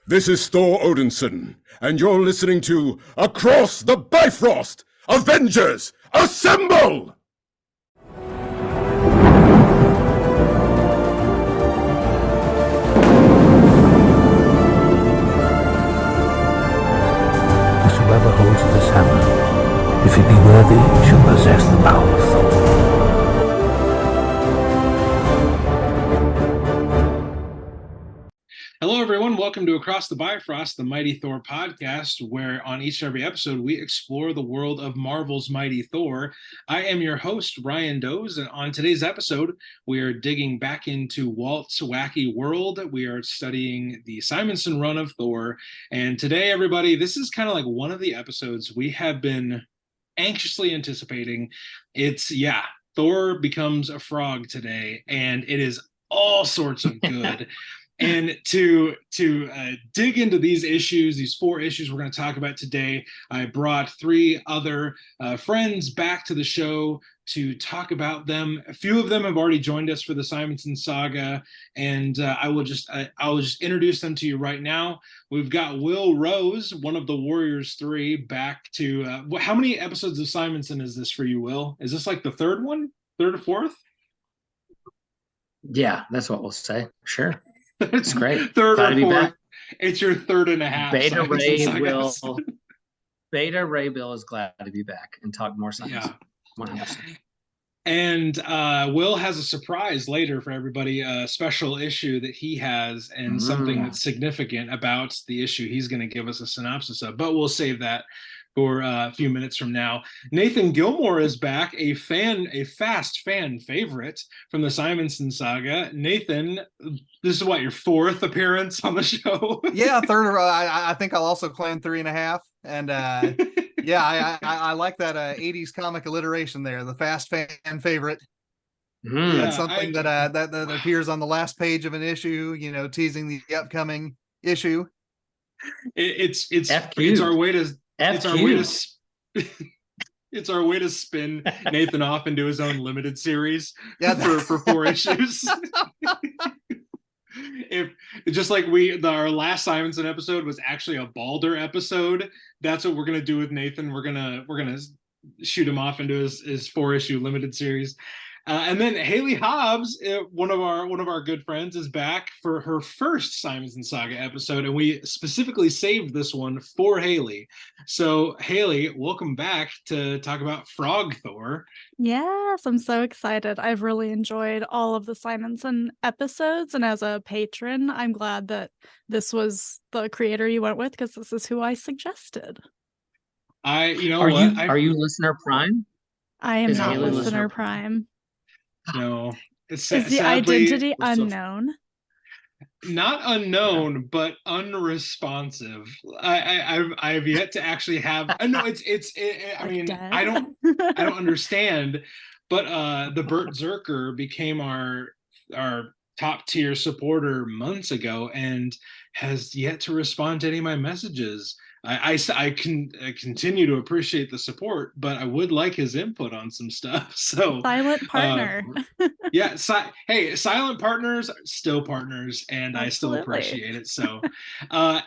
This is Thor Odinson, and you're listening to Across the Bifrost! Avengers, assemble! Whosoever holds this hammer, if it be worthy, shall possess the power of Thor. Hello, everyone. Welcome to Across the Bifrost, the Mighty Thor podcast, where on each and every episode, we explore the world of Marvel's Mighty Thor. I am your host, Ryan Doze, and on today's episode, we are digging back into Walt's wacky world. We are studying the Simonson run of Thor, and today, everybody, this is kind of like one of the episodes we have been anxiously anticipating. Thor becomes a frog today, and it is all sorts of good. And to dig into these issues, these 4 issues we're going to talk about today, I brought 3 other friends back to the show to talk about them. A few of them have already joined us for the Simonson Saga, and I will just introduce them to you right now. We've got Will Rose, one of the Warriors 3, back to how many episodes of Simonson is this for you, Will? Is this like the 3rd one, 3rd or 4th? Yeah, that's what we'll say. Sure. It's great. 3rd Glad or 4th. It's your 3rd and a half. Beta Ray Bill is glad to be back and talk more science. Yeah. 100%. And Will has a surprise later for everybody, a special issue that he has and something that's significant about the issue he's going to give us a synopsis of, but we'll save that for a few minutes from now. Nathan Gilmour is back, a fast fan favorite from the Simonson Saga. Nathan, this is what, your 4th appearance on the show? Yeah, 3rd. I think I'll also claim 3.5. And yeah, I like that 80s comic alliteration there. The fast fan favorite. That's something that appears on the last page of an issue, teasing the upcoming issue. It's our way to It's our way to spin Nathan off into his own limited series for 4 issues. If just like our last Simonson episode was actually a Balder episode, that's what we're gonna do with Nathan. We're gonna shoot him off into his 4-issue limited series. And then Hayley Hobbs, one of our good friends, is back for her first Simonson Saga episode, and we specifically saved this one for Hayley. So, Hayley, welcome back to talk about Frog Thor. Yes, I'm so excited. I've really enjoyed all of the Simonson episodes, and as a patron, I'm glad that this was the creator you went with, because this is who I suggested. Are you listener Prime? I am not listener Prime. No, is the identity unknown? Not unknown, but unresponsive. I've yet to actually have. No, I don't understand. But the Bert Zerker became our top tier supporter months ago and has yet to respond to any of my messages. I continue to appreciate the support, but I would like his input on some stuff. So silent partner. Silent partners are still partners, and Absolutely. I still appreciate it. So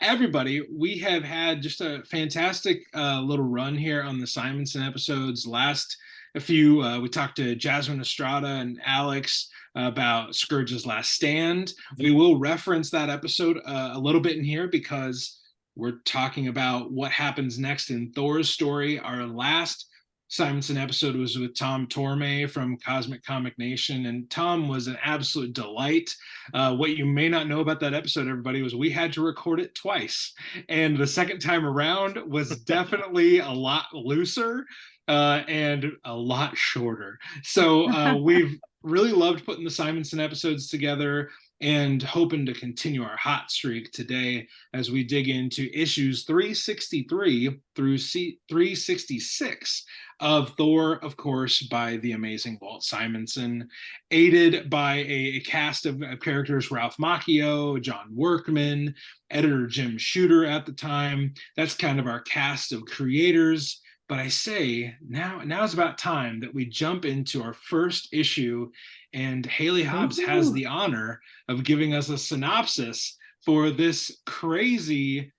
everybody, we have had just a fantastic little run here on the Simonson episodes. Last few, we talked to Jasmine Estrada and Alex about Scourge's Last Stand. We will reference that episode a little bit in here because we're talking about what happens next in Thor's story. Our last Simonson episode was with Tom Torme from Cosmic Comic Nation, and Tom was an absolute delight. What you may not know about that episode, everybody, was we had to record it twice, and the second time around was definitely a lot looser and a lot shorter. So we've really loved putting the Simonson episodes together and hoping to continue our hot streak today as we dig into issues 363 through 366 of Thor, of course, by the amazing Walt Simonson, aided by a cast of characters: Ralph Macchio, John Workman, editor Jim Shooter at the time. That's kind of our cast of creators. But I say now is about time that we jump into our first issue, and Hayley Hobbs has the honor of giving us a synopsis for this crazy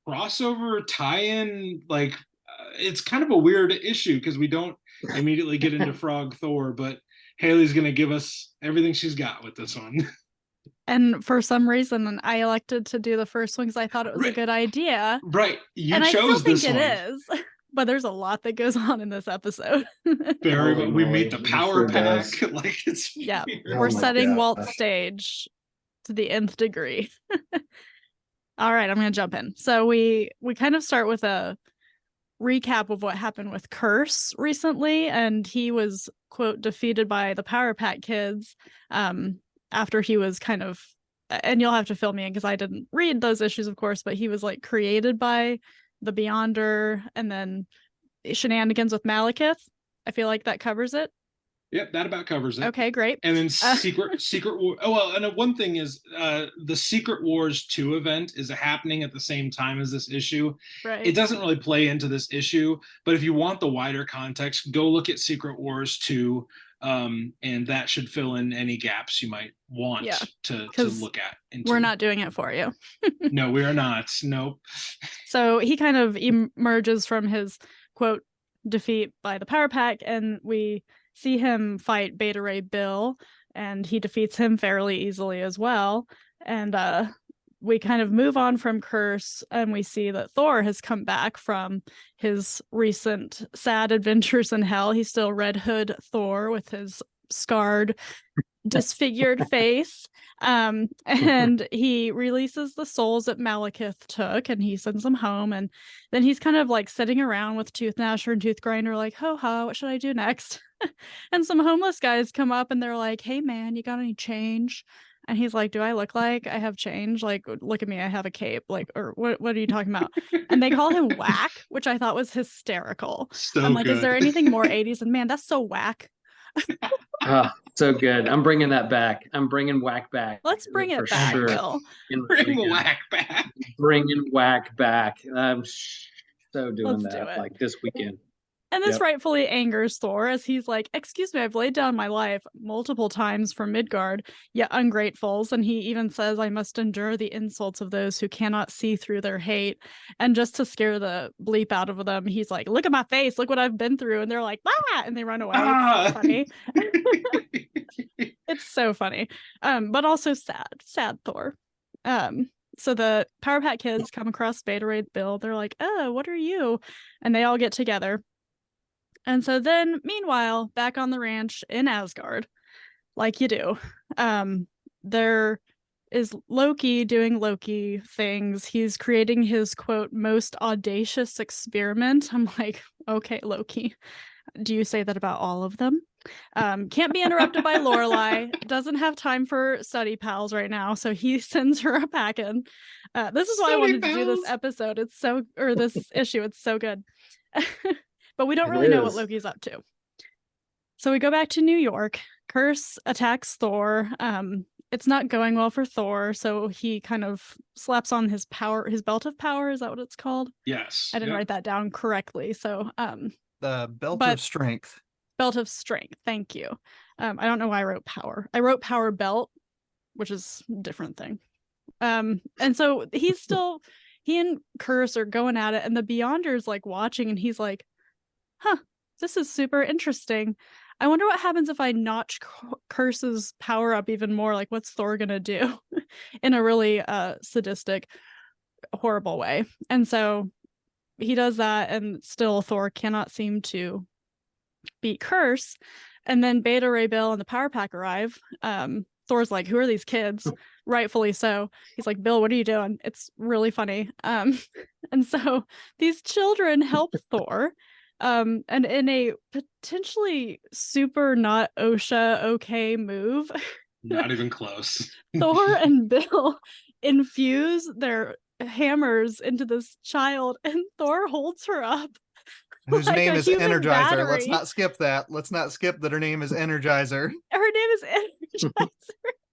crossover tie-in. Like, it's kind of a weird issue because we don't immediately get into Frog Thor, but Hayley's going to give us everything she's got with this one. And for some reason, I elected to do the first one because I thought it was a good idea. Right. You and chose I still think this one. It is. But there's a lot that goes on in this episode. Very. We meet the power pack. Does. Like, it's yeah. Oh We're my setting gosh. Walt's stage to the nth degree. All right, I'm going to jump in. So we kind of start with a recap of what happened with Curse recently, and he was, quote, defeated by the Power Pack kids after he was kind of, and you'll have to fill me in because I didn't read those issues, of course, but he was like created by the Beyonder, and then shenanigans with Malekith. I feel like that covers it. Yep, that about covers it. Okay, great. And then Secret War. Oh, well, and one thing is the Secret Wars 2 event is happening at the same time as this issue. Right. It doesn't really play into this issue, but if you want the wider context, go look at Secret Wars 2, and that should fill in any gaps you might want to look at. We're not doing it for you. No, we are not. Nope. So he kind of emerges from his, quote, defeat by the Power Pack, and we see him fight Beta Ray Bill, and he defeats him fairly easily as well. And we kind of move on from Curse, and we see that Thor has come back from his recent sad adventures in hell. He's still Red Hood Thor with his scarred, disfigured face. And he releases the souls that Malekith took, and he sends them home. And then he's kind of like sitting around with Tooth Gnasher and Tooth Grinder, like, ho ho, what should I do next? And some homeless guys come up and they're like, hey man, you got any change? And he's like, do I look like I have change? Like, look at me, I have a cape. Like, or what are you talking about? And they call him Whack, which I thought was hysterical. I'm like, is there anything more 80s? And man, that's so whack. So good. I'm bringing that back. I'm bringing Whack back. Let's bring it back, sure. Bill. Bring Whack back. Bringing Whack back. I'm so doing Let's do that it. like this weekend. And this rightfully angers Thor, as he's like, excuse me, I've laid down my life multiple times for Midgard, yet ungratefuls. And he even says, I must endure the insults of those who cannot see through their hate. And just to scare the bleep out of them, he's like, look at my face, look what I've been through. And they're like, ah, and they run away. It's so funny. It's so funny. But also sad Thor. So the Power Pack kids come across Beta Ray Bill. They're like, oh, what are you? And they all get together. And so then, meanwhile, back on the ranch in Asgard, like you do, there is Loki doing Loki things. He's creating his, quote, most audacious experiment. I'm like, okay, Loki, do you say that about all of them? Can't be interrupted by Lorelai. Doesn't have time for study pals right now, so he sends her a packet. This is why I wanted to do this episode. This issue. It's so good. But we don't really know what Loki's up to. So we go back to New York. Curse attacks Thor. It's not going well for Thor, so he kind of slaps on his belt of power. Is that what it's called? Yes. I didn't write that down correctly. So the belt of strength. Belt of strength. Thank you. I don't know why I wrote power. I wrote power belt, which is a different thing. And so he and Curse are going at it, and the Beyonder's like watching, and he's like, huh, this is super interesting. I wonder what happens if I notch Curse's power up even more. Like, what's Thor gonna do? In a really sadistic, horrible way. And so he does that, and still Thor cannot seem to beat Curse. And then Beta Ray Bill and the Power Pack arrive. Thor's like, who are these kids? Rightfully so. He's like, Bill, what are you doing? It's really funny. And so these children help Thor. And in a potentially super not OSHA okay move, not even close, Thor and Bill infuse their hammers into this child, and Thor holds her up. Whose like name is Energizer. Battery. Let's not skip that. Let's not skip that her name is Energizer. Her name is Energizer.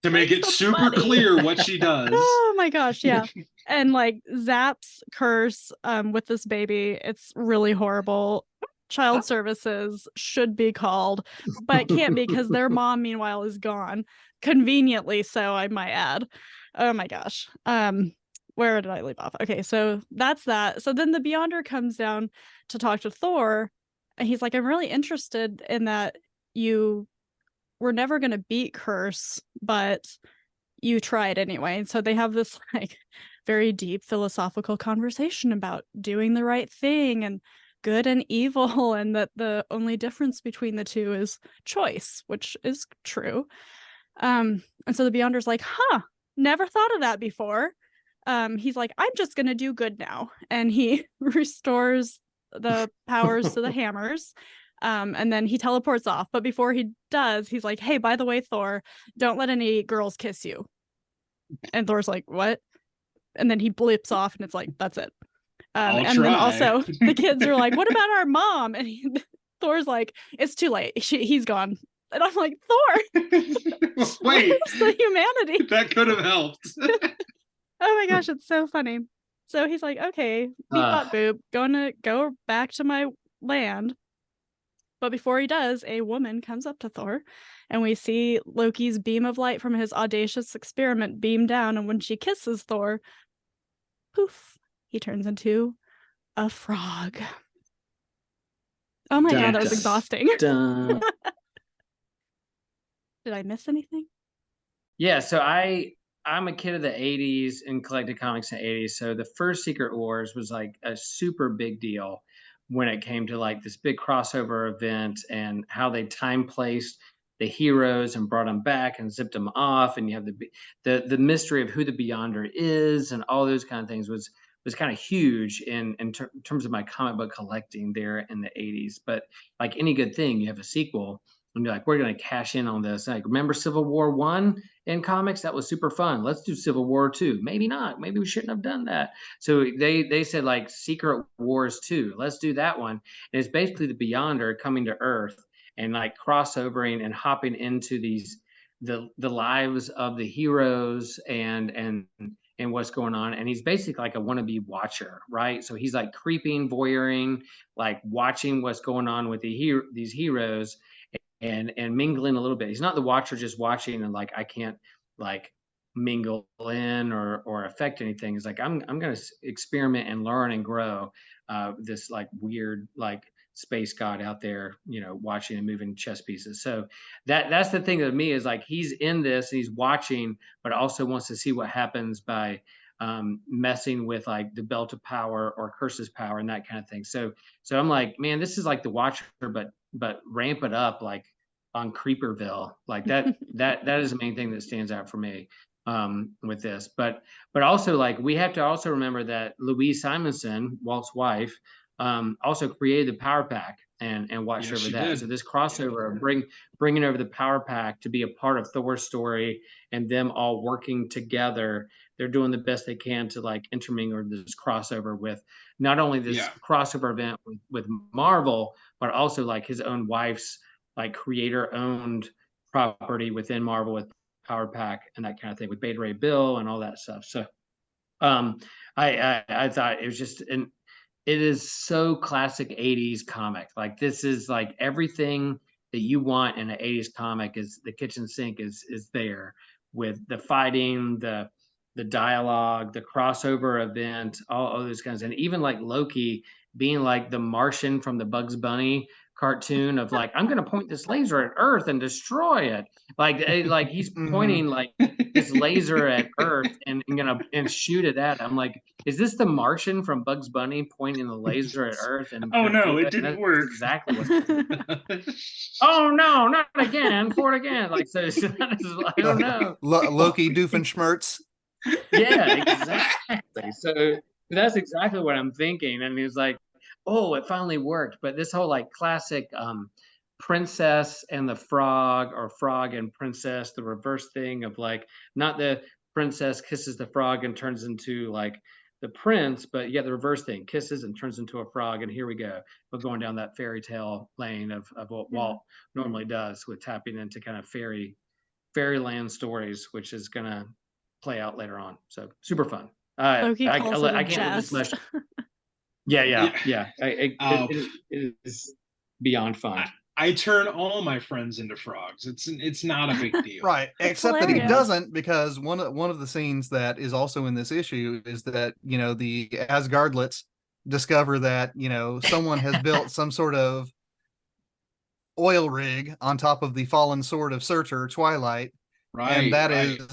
To make it super clear what she does. Oh my gosh, yeah. And like zaps Curse with this baby. It's really horrible. Child services should be called, but can't be because their mom, meanwhile, is gone. Conveniently so, I might add. Oh my gosh. Where did I leave off? Okay, so that's that. So then the Beyonder comes down to talk to Thor, and he's like, I'm really interested in that you were never gonna beat Curse, but you tried anyway. And so they have this like very deep philosophical conversation about doing the right thing and good and evil, and that the only difference between the two is choice, which is true. And so the Beyonder's like, never thought of that before. He's like, I'm just gonna do good now. And he restores the powers to the hammers. And then he teleports off. But before he does, he's like, hey, by the way, Thor, don't let any girls kiss you. And Thor's like, what? And then he blips off, and it's like, that's it. And then also the kids are like, what about our mom? And Thor's like, it's too late. He's gone. And I'm like, Thor, wait, the humanity. That could have helped. Oh my gosh, it's so funny. So he's like, okay, beep bop boop, gonna go back to my land. But before he does, a woman comes up to Thor, and we see Loki's beam of light from his audacious experiment beam down, and when she kisses Thor, poof, he turns into a frog. Oh my god, that was exhausting. Did I miss anything? Yeah, so I'm a kid of the 80s and collected comics in the 80s. So the first Secret Wars was like a super big deal when it came to like this big crossover event and how they time placed the heroes and brought them back and zipped them off. And you have the mystery of who the Beyonder is and all those kind of things was kind of huge in terms of my comic book collecting there in the 80s. But like any good thing, you have a sequel. And you're like, we're going to cash in on this. Like, remember Civil War 1 in comics? That was super fun. Let's do Civil War 2. Maybe not. Maybe we shouldn't have done that. So they said, like, Secret Wars 2. Let's do that one. And it's basically the Beyonder coming to Earth and, like, crossovering and hopping into the lives of the heroes and what's going on. And he's basically like a wannabe watcher, right? So he's, like, creeping, voyeuring, like, watching what's going on with these heroes. And mingling a little bit. He's not the watcher just watching and like I can't like mingle in or affect anything. It's like I'm going to experiment and learn and grow this like weird like space god out there, you know, watching and moving chess pieces. So that's the thing to me is like he's in this and he's watching, but also wants to see what happens by messing with like the belt of power or Curse's power and that kind of thing. So I'm like, man, this is like the Watcher, but ramp it up like on Creeperville. Like that is the main thing that stands out for me with this. But also like we have to also remember that Louise Simonson, Walt's wife, also created the Power Pack and watched over that. Did. So this crossover, bringing over the Power Pack to be a part of Thor's story and them all working together. They're doing the best they can to like intermingle this crossover with not only this crossover event with Marvel, but also like his own wife's like creator owned property within Marvel with Power Pack and that kind of thing with Beta Ray Bill and all that stuff. So I thought it was just it is so classic 80s comic. Like this is like everything that you want in an 80s comic is the kitchen sink is there with the fighting, the dialogue, the crossover event, all those kinds. And even like Loki being like the Martian from the Bugs Bunny cartoon of like, I'm going to point this laser at Earth and destroy it. Like he's pointing like this laser at Earth and shoot it at. I'm like, is this the Martian from Bugs Bunny pointing the laser at Earth? And oh no, it didn't work. Exactly. Oh no, not again. For it again. Like so. I don't know. Loki Doofenshmirtz. Yeah, exactly. So that's exactly what I'm thinking. And he was like, oh, it finally worked. But this whole like classic princess and the frog or frog and princess, the reverse thing of like not the princess kisses the frog and turns into like the prince, but yeah, the reverse thing, kisses and turns into a frog. And here we go. We're going down that fairy tale lane of what Walt normally does with tapping into kind of fairyland stories, which is going to play out later on. So super fun. I can't do this much. Yeah. It is beyond fun. I turn all my friends into frogs. It's not a big deal. Right. That's Except that he hilarious. doesn't, because one of the scenes that is also in this issue is that, the Asgardlets discover that, someone has built some sort of oil rig on top of the fallen sword of Surtur, Twilight. And that is,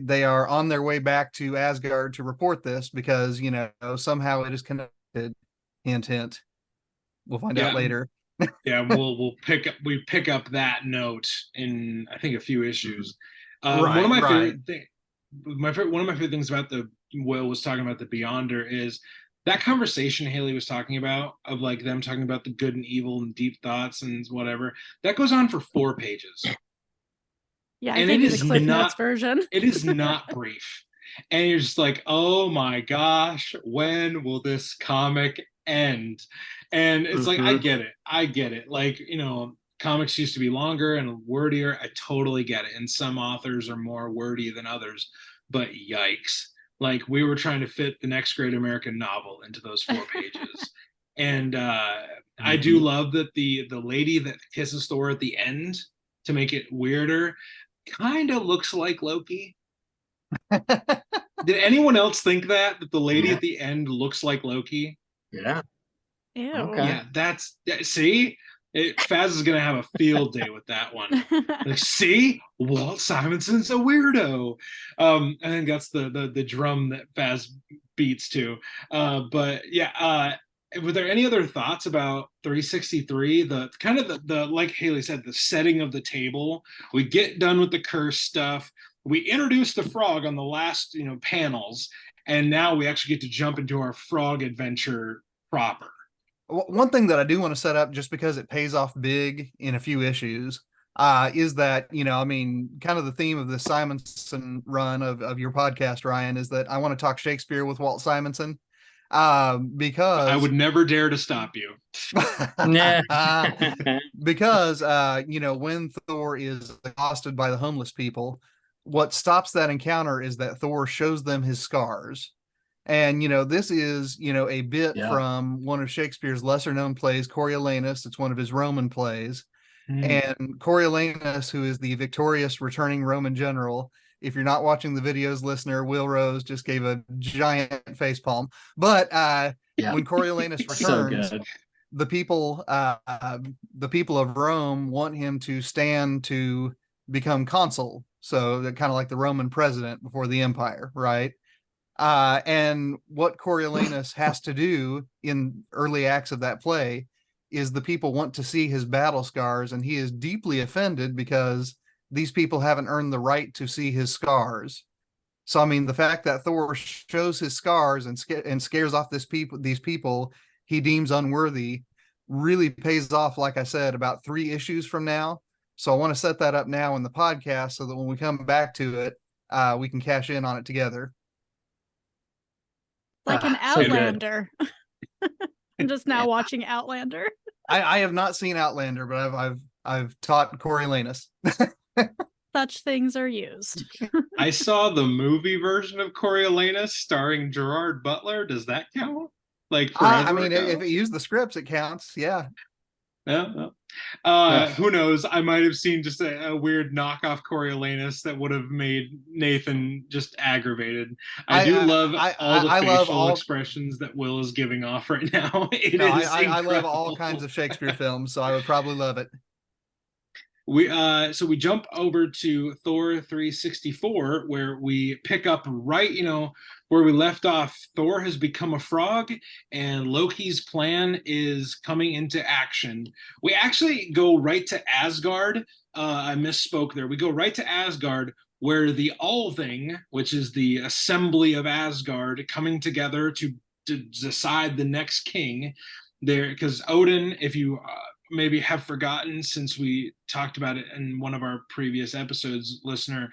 they are on their way back to Asgard to report this because, somehow it is connected. Hint, hint. We'll find out later. Yeah, we pick up that note in, I think, a few issues. Right, one of my right. one of my favorite things about the Will was talking about the Beyonder is that conversation Hayley was talking about, of like them talking about the good and evil and deep thoughts and whatever, that goes on for 4 pages. Yeah, I And think it it's is a Cliff not Notes version. it is not brief. And you're just like, oh my gosh, when will this comic end? And it's like, I get it. Like, comics used to be longer and wordier. I totally get it. And some authors are more wordy than others, but yikes. Like, we were trying to fit the next great American novel into those 4 pages. And I do love that the lady that kisses Thor at the end, to make it weirder, kind of looks like Loki. Did anyone else think that the lady at the end looks like Loki? Yeah. Ew. Okay. Yeah, see, Faz is gonna have a field day with that one. Like, see, Walt Simonson's a weirdo. I think that's the drum that Faz beats to. But yeah, were there any other thoughts about 363? The kind of the like Hayley said, the setting of the table. We get done with the curse stuff. We introduce the frog on the last panels, and now we actually get to jump into our frog adventure proper. One thing that I do want to set up, just because it pays off big in a few issues, is that, kind of the theme of the Simonson run of your podcast, Ryan, is that I want to talk Shakespeare with Walt Simonson. Because I would never dare to stop you. Because when Thor is accosted by the homeless people, what stops that encounter is that Thor shows them his scars. And this is a bit from one of Shakespeare's lesser known plays, Coriolanus. It's one of his Roman plays. And Coriolanus, who is the victorious returning Roman general, if you're not watching the videos, listener, Will Rose just gave a giant facepalm. But when Coriolanus returns, the people of Rome want him to stand to become consul. So they're kind of like the Roman president before the empire, right? And what Coriolanus has to do in early acts of that play is the people want to see his battle scars, and he is deeply offended because these people haven't earned the right to see his scars. So, the fact that Thor shows his scars and scares off these people he deems unworthy really pays off, like I said, about 3 issues from now. So I want to set that up now in the podcast so that when we come back to it, we can cash in on it together. Like an Outlander. I'm just now watching Outlander. I have not seen Outlander, but I've taught Coriolanus. Such things are used. I saw the movie version of Coriolanus starring Gerard Butler. Does that count? Like, if it used the scripts, it counts. Yeah. Who knows? I might have seen just a weird knockoff Coriolanus that would have made Nathan just aggravated. I love all the facial expressions that Will is giving off right now. I love all kinds of Shakespeare films, so I would probably love it. So we jump over to Thor 364, where we pick up right, where we left off. Thor has become a frog, and Loki's plan is coming into action. We actually go right to Asgard. I misspoke there. We go right to Asgard, where the Althing, which is the assembly of Asgard, coming together to decide the next king. There, because Odin, if you maybe have forgotten since we talked about it in one of our previous episodes, listener,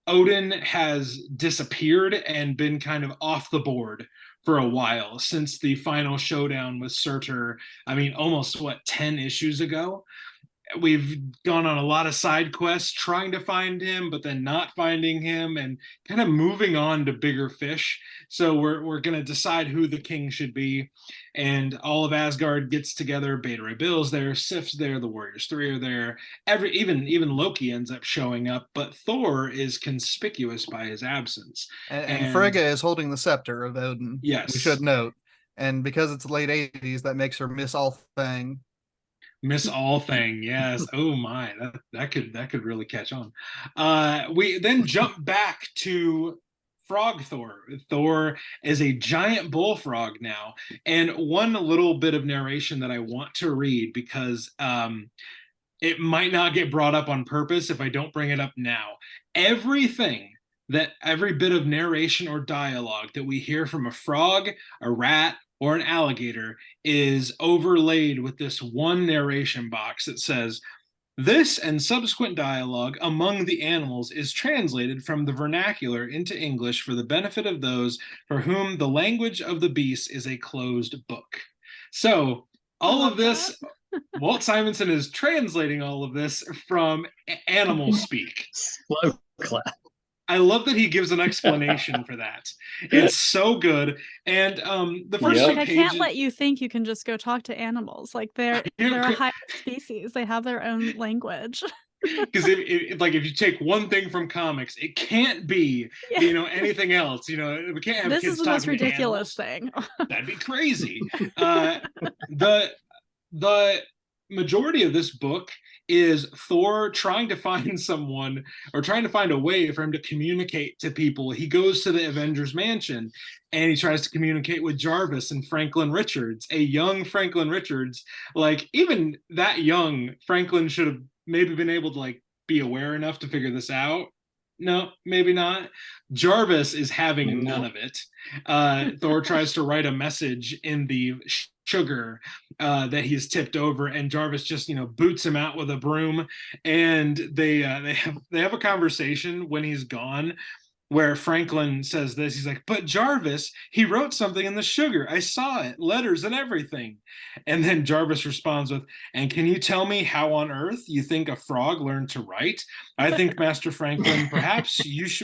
Odin has disappeared and been kind of off the board for a while since the final showdown with Surtur. Almost 10 issues ago. we've gone on a lot of side quests trying to find him, but then not finding him, and kind of moving on to bigger fish. So we're going to decide who the king should be, and all of Asgard gets together. Beta Ray Bill's there, Sif's there, the Warriors 3 are there. Even Loki ends up showing up, but Thor is conspicuous by his absence. And Frigga is holding the scepter of Odin. Yes, we should note, and because it's late 80s, that makes her Miss All Thing. Miss All Thing, yes. Oh my, that could really catch on. We then jump back to Frog Thor. Thor is a giant bullfrog now, and one little bit of narration that I want to read, because it might not get brought up on purpose if I don't bring it up now. Every bit of narration or dialogue that we hear from a frog, a rat, or an alligator is overlaid with this one narration box that says, "This and subsequent dialogue among the animals is translated from the vernacular into English for the benefit of those for whom the language of the beast is a closed book." So all of this, Walt Simonson is translating all of this from animal speak. Slow clap. I love that he gives an explanation for that. It's so good. And the first few I pages, can't let you think you can just go talk to animals. Like they're a higher species. They have their own language. Because if you take one thing from comics, it can't be anything else. We can't have this kids is the talking most to ridiculous animals. thing. That'd be crazy. The majority of this book is Thor trying to find someone, or trying to find a way for him to communicate to people. He goes to the Avengers Mansion and he tries to communicate with Jarvis and Franklin Richards, a young Franklin Richards. Like, even that young, Franklin should have maybe been able to be aware enough to figure this out. No, maybe not. Jarvis is having none of it. Thor tries to write a message in the sugar that he's tipped over, and Jarvis just boots him out with a broom, and they have a conversation when he's gone, where Franklin says this. He's like, "But Jarvis, he wrote something in the sugar. I saw it, letters and everything." And then Jarvis responds with, "And can you tell me how on earth you think a frog learned to write? I think, Master Franklin, perhaps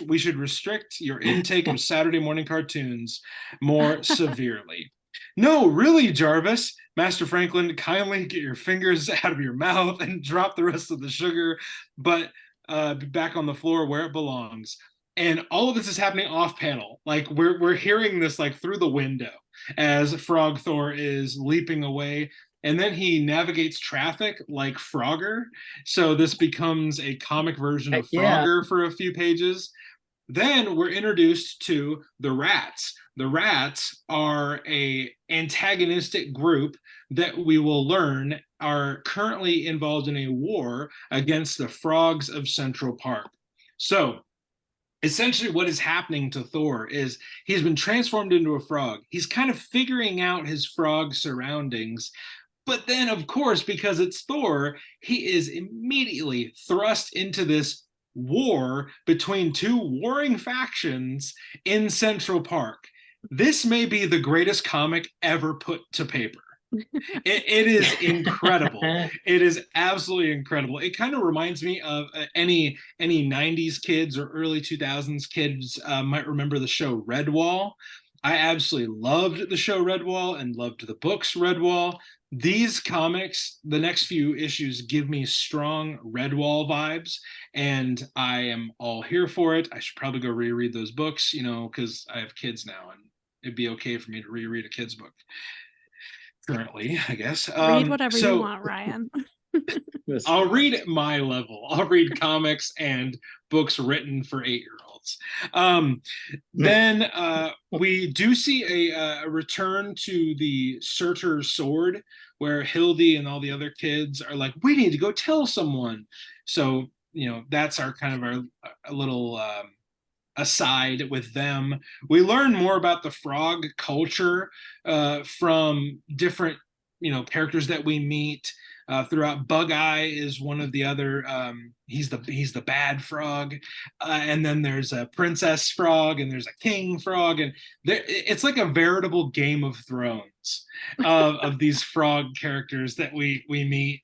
we should restrict your intake of Saturday morning cartoons more severely." "No, really, Jarvis." "Master Franklin, kindly get your fingers out of your mouth and drop the rest of the sugar, but be back on the floor where it belongs." And all of this is happening off panel. We're hearing this through the window as Frog Thor is leaping away, and then he navigates traffic like Frogger. So this becomes a comic version of Frogger for a few pages. Then we're introduced to the rats. The rats are a antagonistic group that we will learn are currently involved in a war against the frogs of Central Park. So essentially what is happening to Thor is he's been transformed into a frog. He's kind of figuring out his frog surroundings. But then, of course, because it's Thor, he is immediately thrust into this war between two warring factions in Central Park. This may be the greatest comic ever put to paper. It is incredible. It is absolutely incredible. It kind of reminds me of any 90s kids or early 2000s kids might remember the show Redwall. I absolutely loved the show Redwall and loved the books Redwall. These comics, the next few issues, give me strong Redwall vibes, and I am all here for it. I should probably go reread those books, because I have kids now, and it'd be okay for me to reread a kid's book currently, I guess. Read whatever you want, Ryan. I'll read at my level. I'll read comics and books written for 8-year-olds. Then we do see a return to the Surtur's sword, where Hildy and all the other kids are like, "We need to go tell someone." So that's our kind of a little aside with them. We learn more about the frog culture from different characters that we meet throughout. Bug-Eye is one of the other. He's the bad frog, and then there's a princess frog, and there's a king frog, and it's like a veritable Game of Thrones of these frog characters that we meet.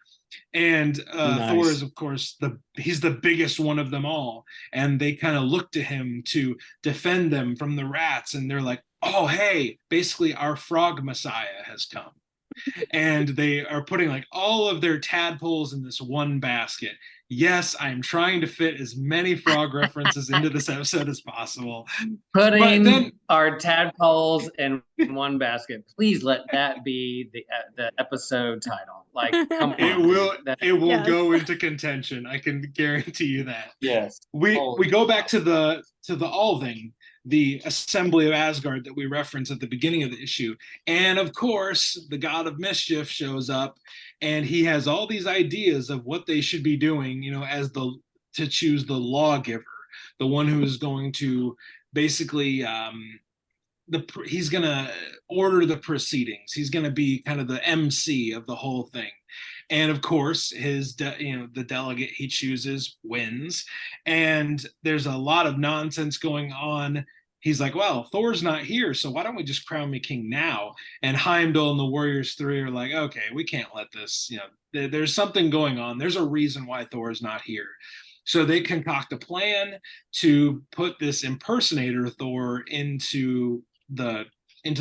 And Nice. Thor is, of course, he's the biggest one of them all, and they kind of look to him to defend them from the rats, and they're like, oh hey, basically our frog messiah has come. And they are putting like all of their tadpoles in this one basket. Yes, I'm trying to fit as many frog references into this episode as possible. Putting our tadpoles in one basket. Please let that be the episode title. Like, come on. It will Yes. go into contention. I can guarantee you that. Yes. We go back to the Althing, the assembly of Asgard that we referenced at the beginning of the issue. And of course, the god of mischief shows up, and he has all these ideas of what they should be doing, as to choose the lawgiver, the one who is going to basically he's going to order the proceedings. He's going to be kind of the MC of the whole thing. And of course, the delegate he chooses wins. And there's a lot of nonsense going on. He's like, well, Thor's not here, so why don't we just crown me king now? And Heimdall and the Warriors 3 are like, okay, we can't let this, there's something going on. There's a reason why Thor is not here. So they concoct a plan to put this impersonator Thor into the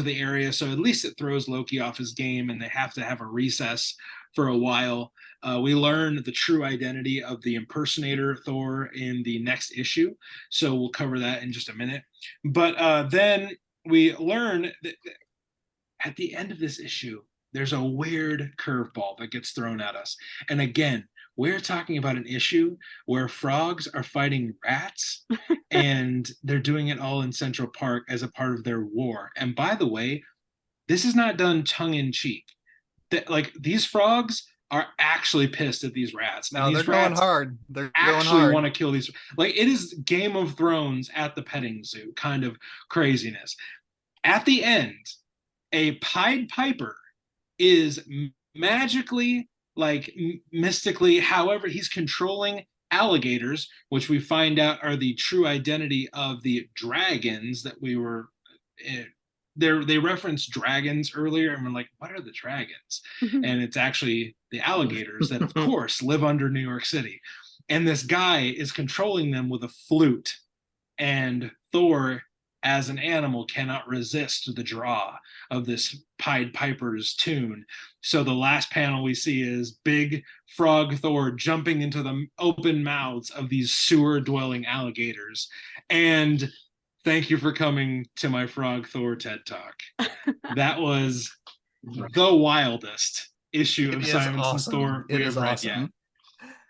area. So at least it throws Loki off his game, and they have to have a recess for a while. We learn the true identity of the impersonator Thor in the next issue, so we'll cover that in just a minute. But then we learn that at the end of this issue, there's a weird curveball that gets thrown at us. And again, we're talking about an issue where frogs are fighting rats, and they're doing it all in Central Park as a part of their war. And by the way, this is not done tongue-in-cheek. Like, these frogs are actually pissed at these rats. No, they're going hard. They're actually want to kill these. Like, it is Game of Thrones at the petting zoo kind of craziness. At the end, a Pied Piper is magically, like mystically, however, he's controlling alligators, which we find out are the true identity of the dragons that we were they referenced dragons earlier, and we're like, what are the dragons? And it's actually the alligators that, of course, live under New York City. And this guy is controlling them with a flute. And Thor, as an animal, cannot resist the draw of this Pied Piper's tune. So the last panel we see is big frog Thor jumping into the open mouths of these sewer-dwelling alligators. And thank you for coming to my Frog Thor TED Talk. That was the wildest issue of Simonson's Thor we have read yet.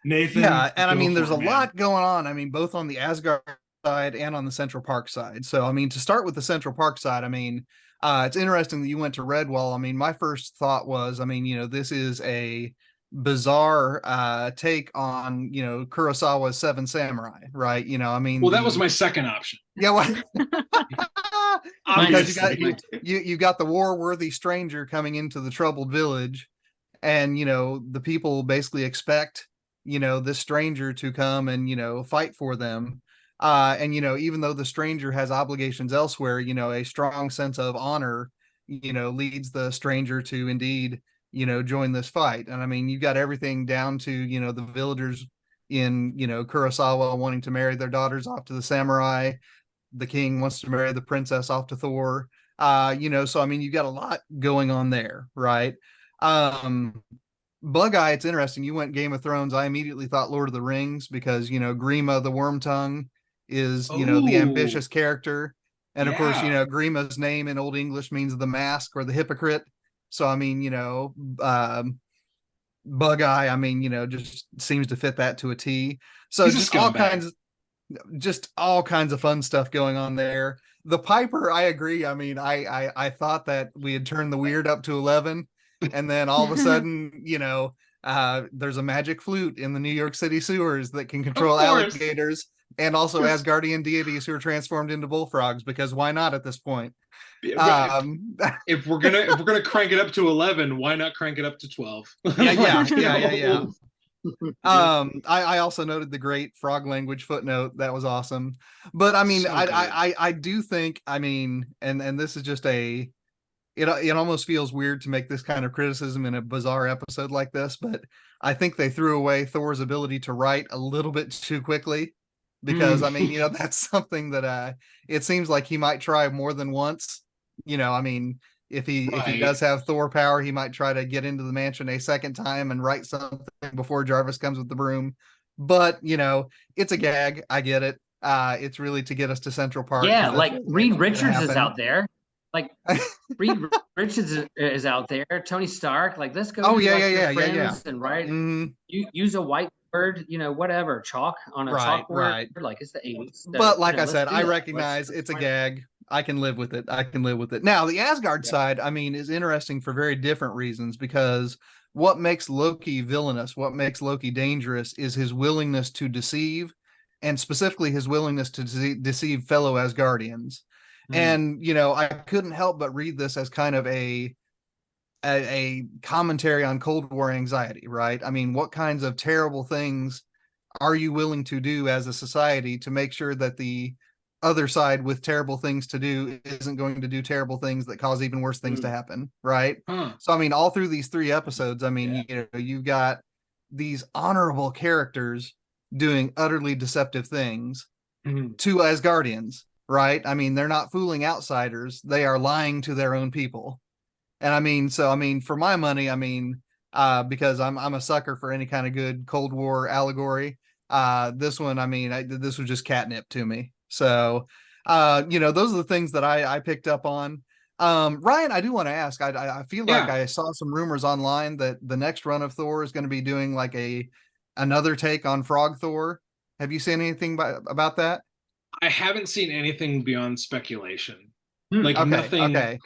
Nathan? Yeah, and I mean, there's a lot going on. I mean, both on the Asgard side and on the Central Park side. So, I mean, to start with the Central Park side, I mean, it's interesting that you went to Redwall. I mean, my first thought was, I mean, this is a bizarre take on Kurosawa's Seven Samurai, right? I mean, well, that was my second option. Yeah, because you got the war-worthy stranger coming into the troubled village, and the people basically expect this stranger to come and fight for them, and even though the stranger has obligations elsewhere, a strong sense of honor leads the stranger to indeed join this fight. And I mean, you got everything down to the villagers in Kurosawa wanting to marry their daughters off to the samurai. The king wants to marry the princess off to Thor. So I mean, you got a lot going on there, right? Bug Eye, it's interesting. You went Game of Thrones. I immediately thought Lord of the Rings because Grima the Worm Tongue is the ambitious character, and of course Grima's name in Old English means the mask or the hypocrite. So I mean, Bug Eye, I mean, just seems to fit that to a T. So just all kinds of fun stuff going on there. The Piper, I agree. I mean, I thought that we had turned the weird up to 11, and then all of a sudden, there's a magic flute in the New York City sewers that can control alligators, and also Asgardian deities who are transformed into bullfrogs, because why not at this point? If we're gonna crank it up to 11, why not crank it up to 12? Yeah. I also noted the great frog language footnote. That was awesome. But I mean, I do think, I mean, and this is just a it almost feels weird to make this kind of criticism in a bizarre episode like this, but I think they threw away Thor's ability to write a little bit too quickly, because I mean, that's something that it seems like he might try more than once. I mean, if he does have Thor power, he might try to get into the mansion a second time and write something before Jarvis comes with the broom. But it's a gag. I get it. It's really to get us to Central Park. Yeah, like Reed Richards is out there. Like Reed Richards is out there. Tony Stark. Like, let's go. And write. Use a whiteboard. Whatever, chalk on a chalkboard. Right. Like, it's the 80s. So, but like I said, I recognize it's a gag. I can live with it. Now, the Asgard side, I mean, is interesting for very different reasons, because what makes Loki villainous, what makes Loki dangerous, is his willingness to deceive, and specifically his willingness to deceive fellow Asgardians. And I couldn't help but read this as kind of a commentary on Cold War anxiety, right? I mean, what kinds of terrible things are you willing to do as a society to make sure that the other side with terrible things to do isn't going to do terrible things that cause even worse things to happen, right? So I mean, all through these 3 episodes, I mean, you've got these honorable characters doing utterly deceptive things to Asgardians, right? I mean, they're not fooling outsiders, they are lying to their own people. And I mean, for my money, I mean, because I'm a sucker for any kind of good Cold War allegory, this one, I mean, this was just catnip to me. So those are the things that I picked up on. Ryan, I do want to ask, I feel like I saw some rumors online that the next run of Thor is going to be doing like another take on Frog Thor. Have you seen anything about that? I haven't seen anything beyond speculation. Like, nothing. Okay.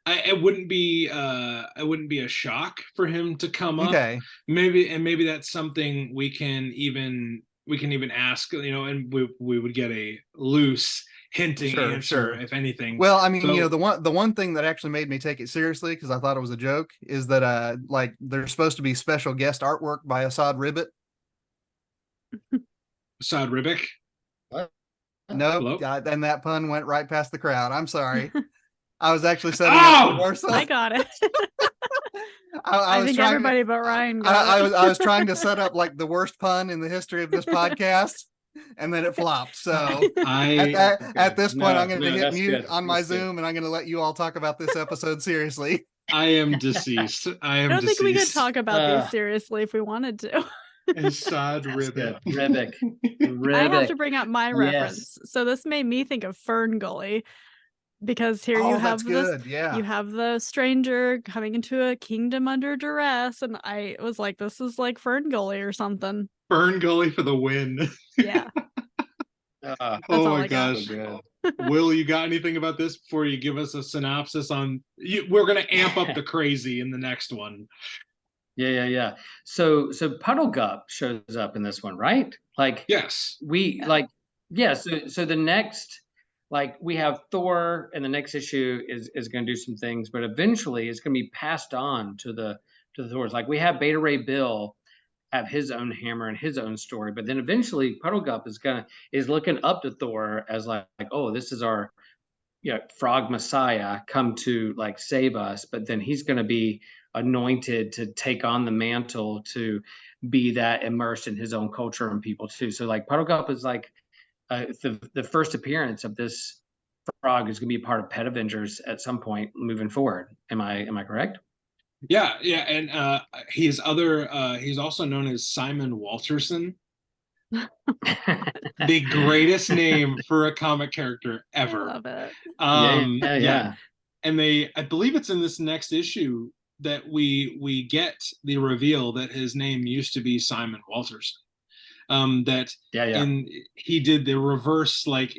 It wouldn't be a shock for him to come up. Okay. Maybe that's something we can even ask, and we would get a loose hinting answer, if anything. Well, I mean, the one thing that actually made me take it seriously, because I thought it was a joke, is that like there's supposed to be special guest artwork by Assad Ribbit. Assad Ribbit? Nope, and that pun went right past the crowd. I'm sorry. I was actually setting up the worst. I got it. I think everybody but Ryan got it. I was trying to set up like the worst pun in the history of this podcast, and then it flopped. So at this point, I'm going to hit mute on my Zoom, and I'm going to let you all talk about this episode seriously. I am deceased. I don't think we could talk about these seriously if we wanted to. Assad Ribbit. I have to bring up my reference. So this made me think of Fern Gully, because here you have you have the stranger coming into a kingdom under duress, and I was like, this is like Fern Gully or something. Fern Gully for the win. Yeah. Oh my gosh. Will, you got anything about this before you give us a synopsis on? We're gonna amp up the crazy in the next one. Yeah. So Puddlegup shows up in this one, right? Like, yes, So the next, like, we have Thor, and the next issue is going to do some things, but eventually it's going to be passed on to the Thors. Like, we have Beta Ray Bill have his own hammer and his own story, but then eventually Puddlegup is looking up to Thor as like, oh, this is our frog messiah come to like save us, but then he's going to be anointed to take on the mantle to be that immersed in his own culture and people too. So like Puddlegup is like the first appearance of this frog is going to be a part of Pet Avengers at some point moving forward. Am I correct? Yeah, and he's also known as Simon Walterson. The greatest name for a comic character ever. I love it. Yeah. And I believe it's in this next issue that we get the reveal that his name used to be Simon Walterson. He did the reverse, like,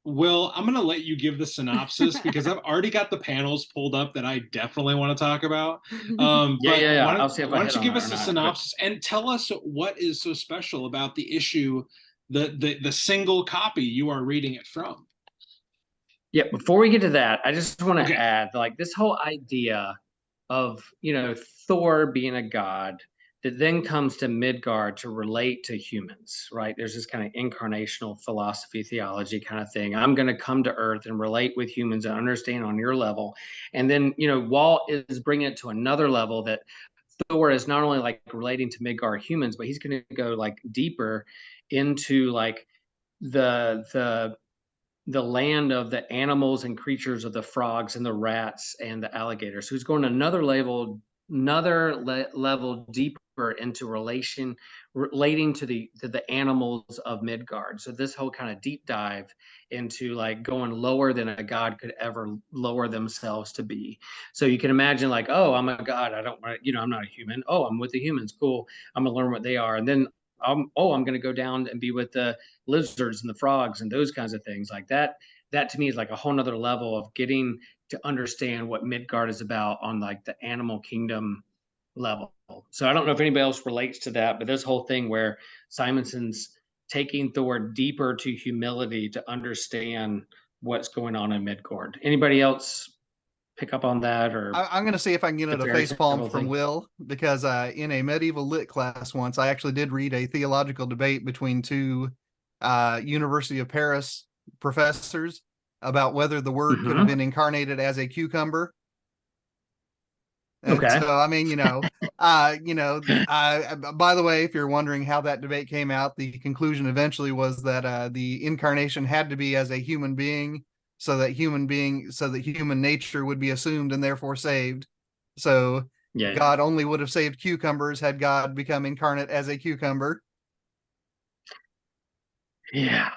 Will, I'm going to let you give the synopsis because I've already got the panels pulled up that I definitely want to talk about. Why don't you give us a synopsis and tell us what is so special about the issue, the single copy you are reading it from? Yeah, before we get to that, I just want to add, like, this whole idea of, Thor being a god, that then comes to Midgard to relate to humans, right? There's this kind of incarnational philosophy, theology kind of thing. I'm going to come to Earth and relate with humans and understand on your level. And then, Walt is bringing it to another level, that Thor is not only like relating to Midgard humans, but he's going to go like deeper into like the land of the animals and creatures of the frogs and the rats and the alligators. So he's going another level deeper into relating to the animals of Midgard. So this whole kind of deep dive into like going lower than a god could ever lower themselves to be. So you can imagine like, oh, I'm a god, I don't want, I'm not a human. Oh, I'm with the humans, cool, I'm gonna learn what they are. And then I'm going to go down and be with the lizards and the frogs and those kinds of things like that. That to me is like a whole nother level of getting to understand what Midgard is about on like the animal kingdom level. So I don't know if anybody else relates to that, but this whole thing where Simonson's taking Thor deeper to humility to understand what's going on in Midgard. Anybody else pick up on that? Or I'm going to see if I can get it a face palm from Will, because in a medieval lit class once, I actually did read a theological debate between two University of Paris professors about whether the word could have been incarnated as a cucumber. And okay. So I mean, by the way, if you're wondering how that debate came out, the conclusion eventually was that the incarnation had to be as a human being, so that human nature would be assumed and therefore saved. So God only would have saved cucumbers had God become incarnate as a cucumber. Yeah.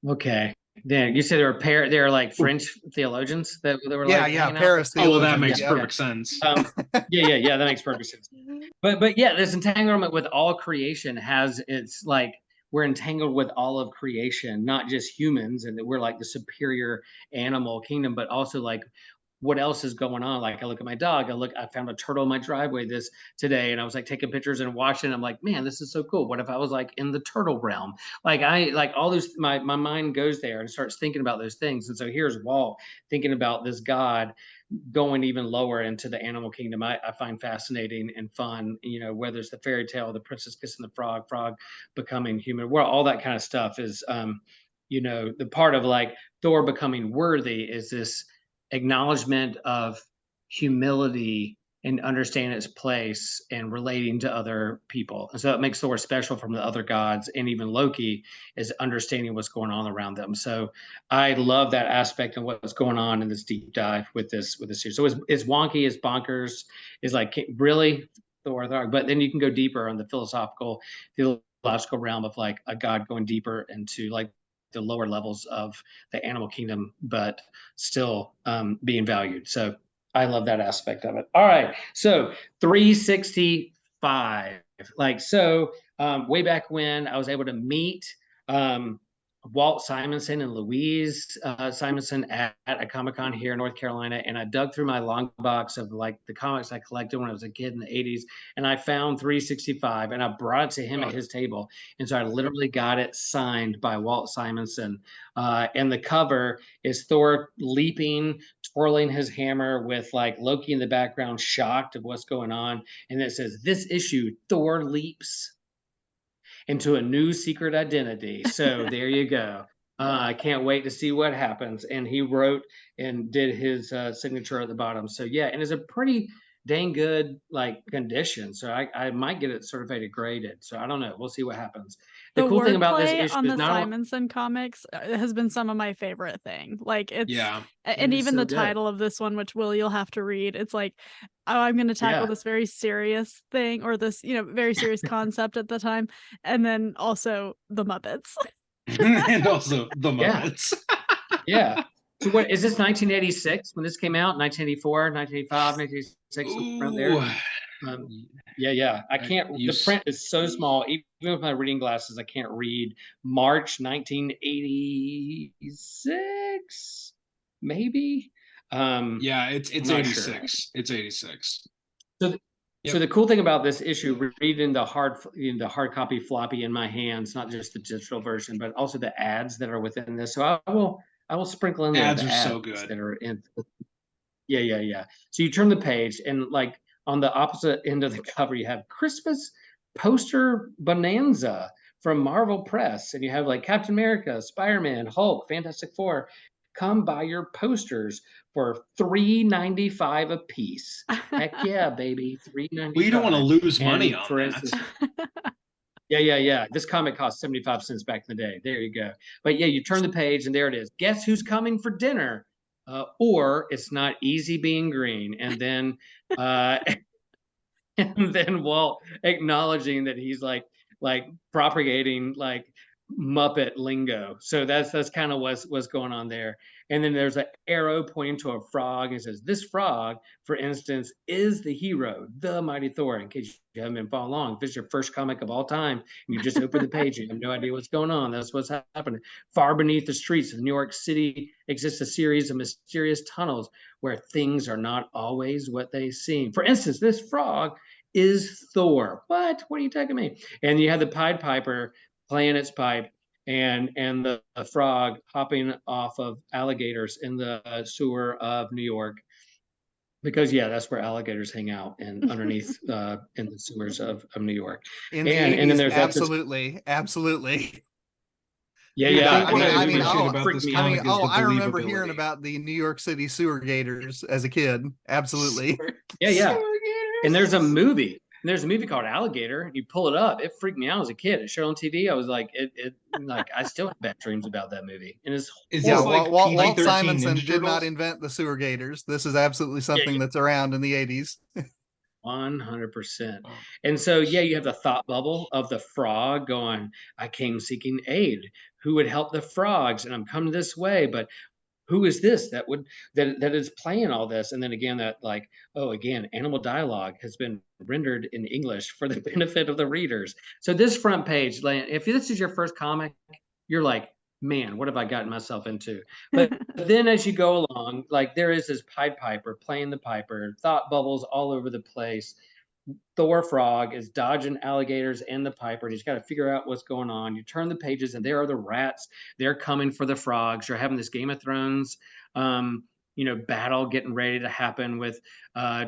Okay. Yeah, you said they're like French theologians that they were Paris theologians. Oh, well, that makes perfect sense. That makes perfect sense. But yeah, this entanglement with all creation it's like we're entangled with all of creation, not just humans, and that we're like the superior animal kingdom, but also like what else is going on. Like I look at my dog, I found a turtle in my driveway today, and I was like taking pictures and watching. I'm like, man, this is so cool. What if I was like in the turtle realm? Like all those, my mind goes there and starts thinking about those things. And so here's Walt thinking about this God going even lower into the animal kingdom. I find fascinating and fun, whether it's the fairy tale, the princess kissing the frog becoming human, where all that kind of stuff is, the part of like Thor becoming worthy is this acknowledgement of humility and understanding its place and relating to other people. And so it makes Thor special from the other gods, and even Loki is understanding what's going on around them. So I love that aspect of what's going on in this deep dive with this series. So it's wonky, it's bonkers, it's like really Thor, but then you can go deeper on the philosophical realm of like a god going deeper into like the lower levels of the animal kingdom, but still being valued. So I love that aspect of it. All right. So 365. Way back when I was able to meet Walt Simonson and Louise Simonson at a Comic-Con here in North Carolina. And I dug through my long box of like the comics I collected when I was a kid in the 80s. And I found 365 and I brought it to him at his table. And so I literally got it signed by Walt Simonson. And the cover is Thor leaping, twirling his hammer with like Loki in the background, shocked of what's going on. And it says, "This issue, Thor leaps into a new secret identity." So there you go. I can't wait to see what happens. And he wrote and did his signature at the bottom. So yeah, and it's a pretty dang good like condition. So I might get it certified graded. So I don't know. We'll see what happens. The cool thing about this issue on is the Simonson comics has been some of my favorite thing. Like and even the title of this one, which you'll have to read. It's like, oh, I'm going to tackle this very serious thing, or this, very serious concept at the time, and then also the Muppets. And also the Muppets. Yeah. So what is this, 1986 when this came out? 1984, 1985, 1986 around there. I can't. The print is so small. Even with my reading glasses, I can't read. March 1986, maybe. It's 86. Sure. It's 86. So the cool thing about this issue, reading the hard copy floppy in my hands, not just the digital version, but also the ads that are within this. So I will sprinkle in there ads the are ads so good that are in. Yeah. So you turn the page, and like on the opposite end of the cover, you have Christmas poster bonanza from Marvel Press, and you have like Captain America, Spider-Man, Hulk, Fantastic Four. Come buy your posters for $3.95 a piece. Heck yeah, baby, $3.95. We don't want to lose money on for that. Instance, yeah. This comic cost 75 cents back in the day. There you go. But yeah, you turn the page and there it is. Guess who's coming for dinner? Or it's not easy being green. And then and then Walt acknowledging that he's like propagating like Muppet lingo. So that's kind of what's going on there. And then there's an arrow pointing to a frog and says, this frog, for instance, is the hero, the mighty Thor. In case you haven't been following along, if it's your first comic of all time, and you just open the page, you have no idea what's going on. That's what's happening. Far beneath the streets of New York City exists a series of mysterious tunnels where things are not always what they seem. For instance, this frog is Thor. What are you taking me? And you have the Pied Piper playing its pipe, and the frog hopping off of alligators in the sewer of New York, because that's where alligators hang out, and underneath in the sewers of New York. And then there's absolutely. Yeah. I remember hearing about the New York City sewer gators as a kid. Absolutely. Yeah. And there's a movie called Alligator. You pull it up. It freaked me out as a kid. It showed on TV. I was like, I still have bad dreams about that movie. And Walt Simonson did not invent the sewer gators. This is absolutely something that's around in the 80s. 100%. And so, you have the thought bubble of the frog going, I came seeking aid. Who would help the frogs? And I'm coming this way, but who is this that is playing all this? And then again, animal dialogue has been rendered in English for the benefit of the readers. So this front page, if this is your first comic, you're like, man, what have I gotten myself into? But then as you go along, there is this Pied Piper playing the piper, thought bubbles all over the place. Thor frog is dodging alligators and the piper. He's got to figure out what's going on. You turn the pages and there are the rats. They're coming for the frogs. You're having this Game of Thrones, battle getting ready to happen with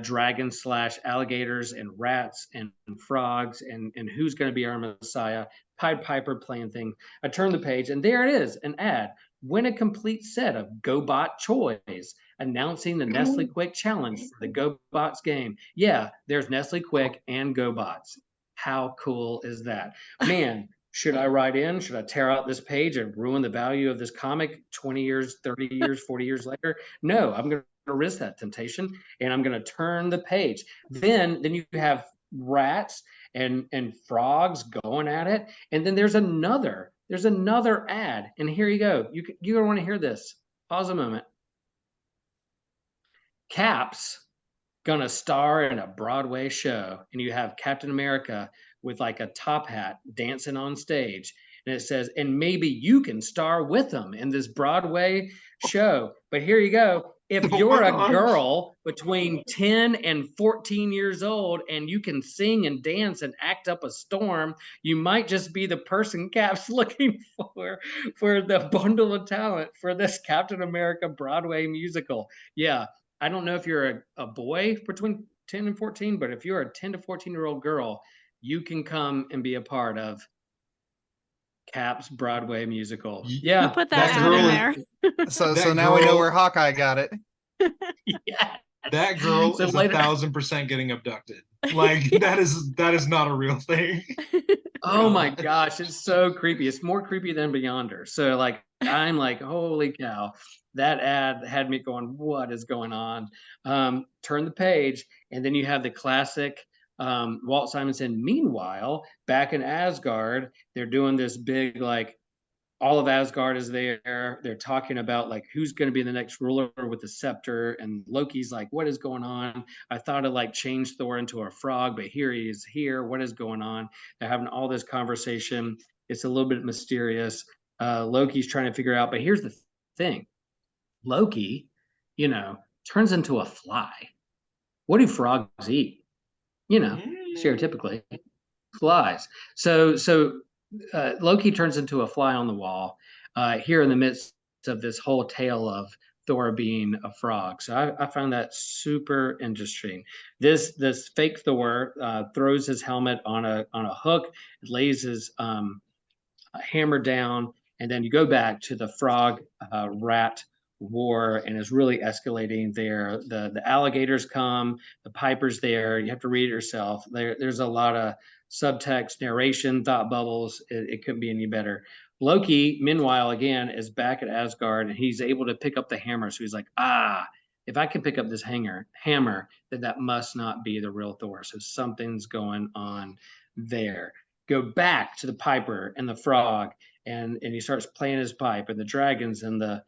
dragons / alligators and rats and frogs and who's going to be our Messiah. Pied Piper playing thing. I turn the page and there it is, an ad. Win a complete set of GoBot toys, announcing the Nestle Quick Challenge for the GoBots game. Yeah, there's Nestle Quick and GoBots. How cool is that? Man, should I write in? Should I tear out this page and ruin the value of this comic 20 years, 30 years, 40 years later? No, I'm going to resist that temptation, and I'm going to turn the page. Then you have rats and frogs going at it, and then there's another ad, and here you go. You're going to want to hear this. Pause a moment. Cap's gonna star in a Broadway show, and you have Captain America with like a top hat dancing on stage, and it says, and maybe you can star with them in this Broadway show. But here you go. If you're a girl between 10 and 14 years old and you can sing and dance and act up a storm, you might just be the person Cap's looking for the bundle of talent for this Captain America Broadway musical. Yeah, I don't know if you're a boy between 10 and 14, but if you're a 10 to 14-year-old girl, you can come and be a part of Cap's Broadway musical. Yeah, you put that ad in there. So now we know where Hawkeye got it. Yeah, that girl is 1,000% getting abducted. That is not a real thing. Oh my gosh, it's so creepy. It's more creepy than Beyonder. So I'm like, holy cow. That ad had me going, what is going on? Turn the page, and then you have the classic Walt Simonson. Meanwhile, back in Asgard, they're doing this big, all of Asgard is there. They're talking about who's going to be the next ruler with the scepter, and Loki's like, what is going on? I thought it changed Thor into a frog, but here he is here. What is going on? They're having all this conversation. It's a little bit mysterious. Loki's trying to figure out, but here's the thing. Loki, turns into a fly. What do frogs eat? Stereotypically, flies. So Loki turns into a fly on the wall here in the midst of this whole tale of Thor being a frog. So I found that super interesting. This fake Thor throws his helmet on a hook, lays his hammer down, and then you go back to the frog rat war, and it's really escalating there. The alligators come, the piper's there. You have to read it yourself. There's a lot of subtext, narration, thought bubbles. It couldn't be any better. Loki, meanwhile, again, is back at Asgard, and he's able to pick up the hammer. So he's like, if I can pick up this hammer, then that must not be the real Thor. So something's going on there. Go back to the piper and the frog, and he starts playing his pipe, and the dragons and the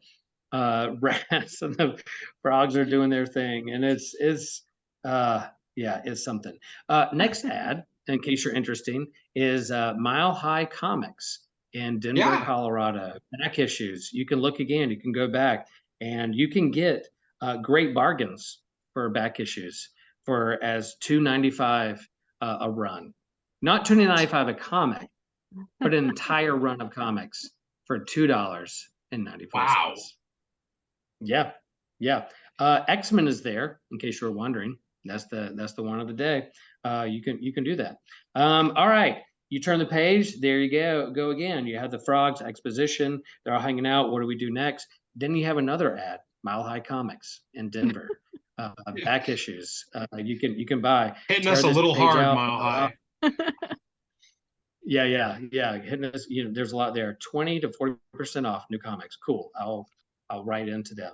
rats and the frogs are doing their thing, and it's something. Next ad, in case you're interested, is Mile High Comics in Denver, Colorado. Back issues. You can look again. You can go back, and you can get great bargains for back issues for as $2.95 a run. Not $2.95 a comic, but an entire run of comics for $2.94. Wow. Yeah. X-Men is there, in case you were wondering. That's the one of the day. You can do that. All right. You turn the page. There you go again. You have the frogs exposition. They're all hanging out. What do we do next? Then you have another ad, Mile High Comics in Denver. Back issues. You can buy. Hitting us a little hard, out. Mile High. Yeah. Hitting us. There's a lot there. 20 to 40% off new comics. Cool. I'll write into them.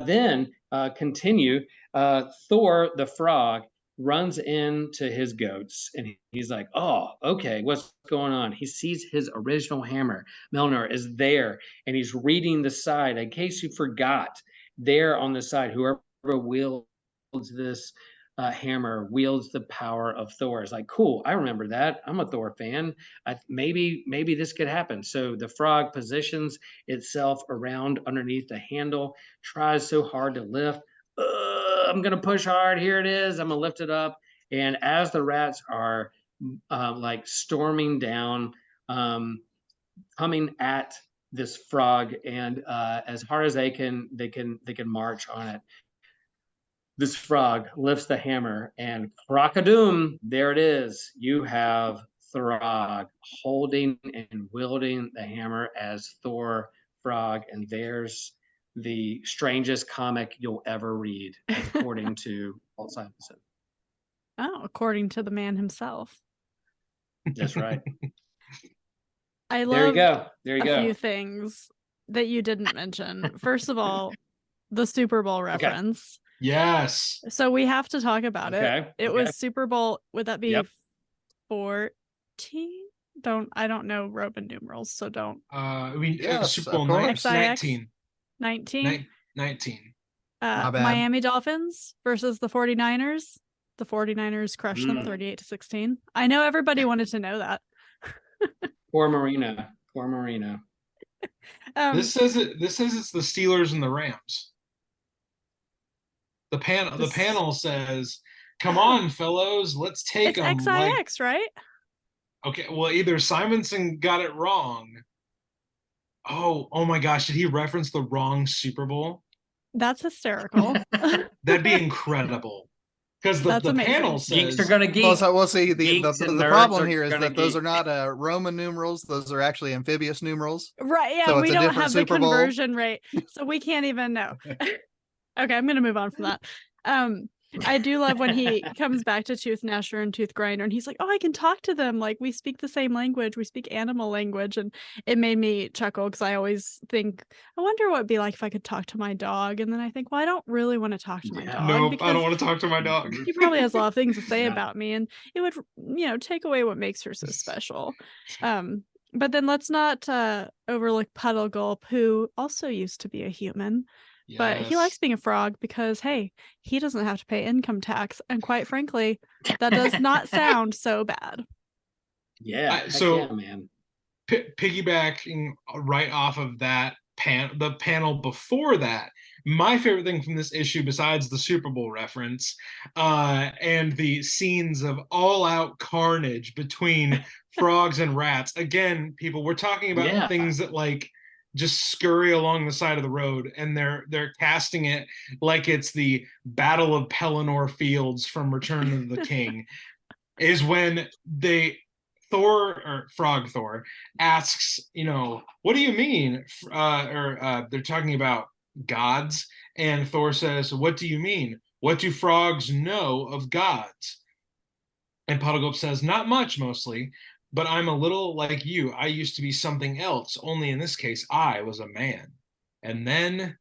Then continue. Thor the frog runs into his goats, and he's like, "Oh, okay, what's going on?" He sees his original hammer. Mjolnir is there, and he's reading the side. In case you forgot, there on the side, whoever wields this hammer wields the power of Thor. It's like, cool, I remember that. I'm a Thor fan. Maybe this could happen. So the frog positions itself around underneath the handle, tries so hard to lift. I'm gonna push hard. Here it is. I'm gonna lift it up. And as the rats are like storming down, coming at this frog, and as hard as they can march on it, this frog lifts the hammer, and crock-a-doom, there it is. You have Throg holding and wielding the hammer as Thor Frog, and there's the strangest comic you'll ever read, according to Walt Simonson. Oh, according to the man himself. That's right. I love there you go. A few things that you didn't mention. First of all, the Super Bowl reference. Yes. So we have to talk about it. It was Super Bowl. Would that be 14? I don't know Roman numerals, so don't. Super Bowl 19. 19. 19. Miami Dolphins versus the 49ers. The 49ers crushed them 38-16. I know everybody wanted to know that. Poor Marino. This says it's the Steelers and the Rams. The panel says, "Come on, fellows, let's take them." It's XIX, right? Okay, well, either Simonson got it wrong. Oh my gosh, did he reference the wrong Super Bowl? That's hysterical. That'd be incredible. Because the panel says geeks are gonna geek. We'll see. The problem here is that those are not Roman numerals; those are actually amphibious numerals. Right? Yeah, so we don't have the conversion rate, so we can't even know. Okay, I'm gonna move on from that. I do love when he comes back to Tooth Gnasher and Tooth Grinder, and he's like, "Oh, I can talk to them. Like, we speak the same language. We speak animal language." And it made me chuckle because I always think, I wonder what it'd be like if I could talk to my dog. And then I think, well, I don't really want to talk to my dog. No, I don't want to talk to my dog. He probably has a lot of things to say about me, and it would, take away what makes her so special. But then let's not overlook Puddle Gulp, who also used to be a human. Yes. But he likes being a frog because, hey, he doesn't have to pay income tax. And quite frankly, that does not sound so bad. Yeah. Man. Piggybacking right off of that, the panel before that, my favorite thing from this issue, besides the Super Bowl reference and the scenes of all-out carnage between frogs and rats. Again, people, we're talking about things that, like, just scurry along the side of the road, and they're casting it like it's the Battle of Pelennor Fields from Return of the King, is when Frog Thor asks, what do you mean? They're talking about gods, and Thor says, what do you mean? What do frogs know of gods? And Puddlegulp says, not much, mostly, but I'm a little like you. I used to be something else, only in this case, I was a man. And then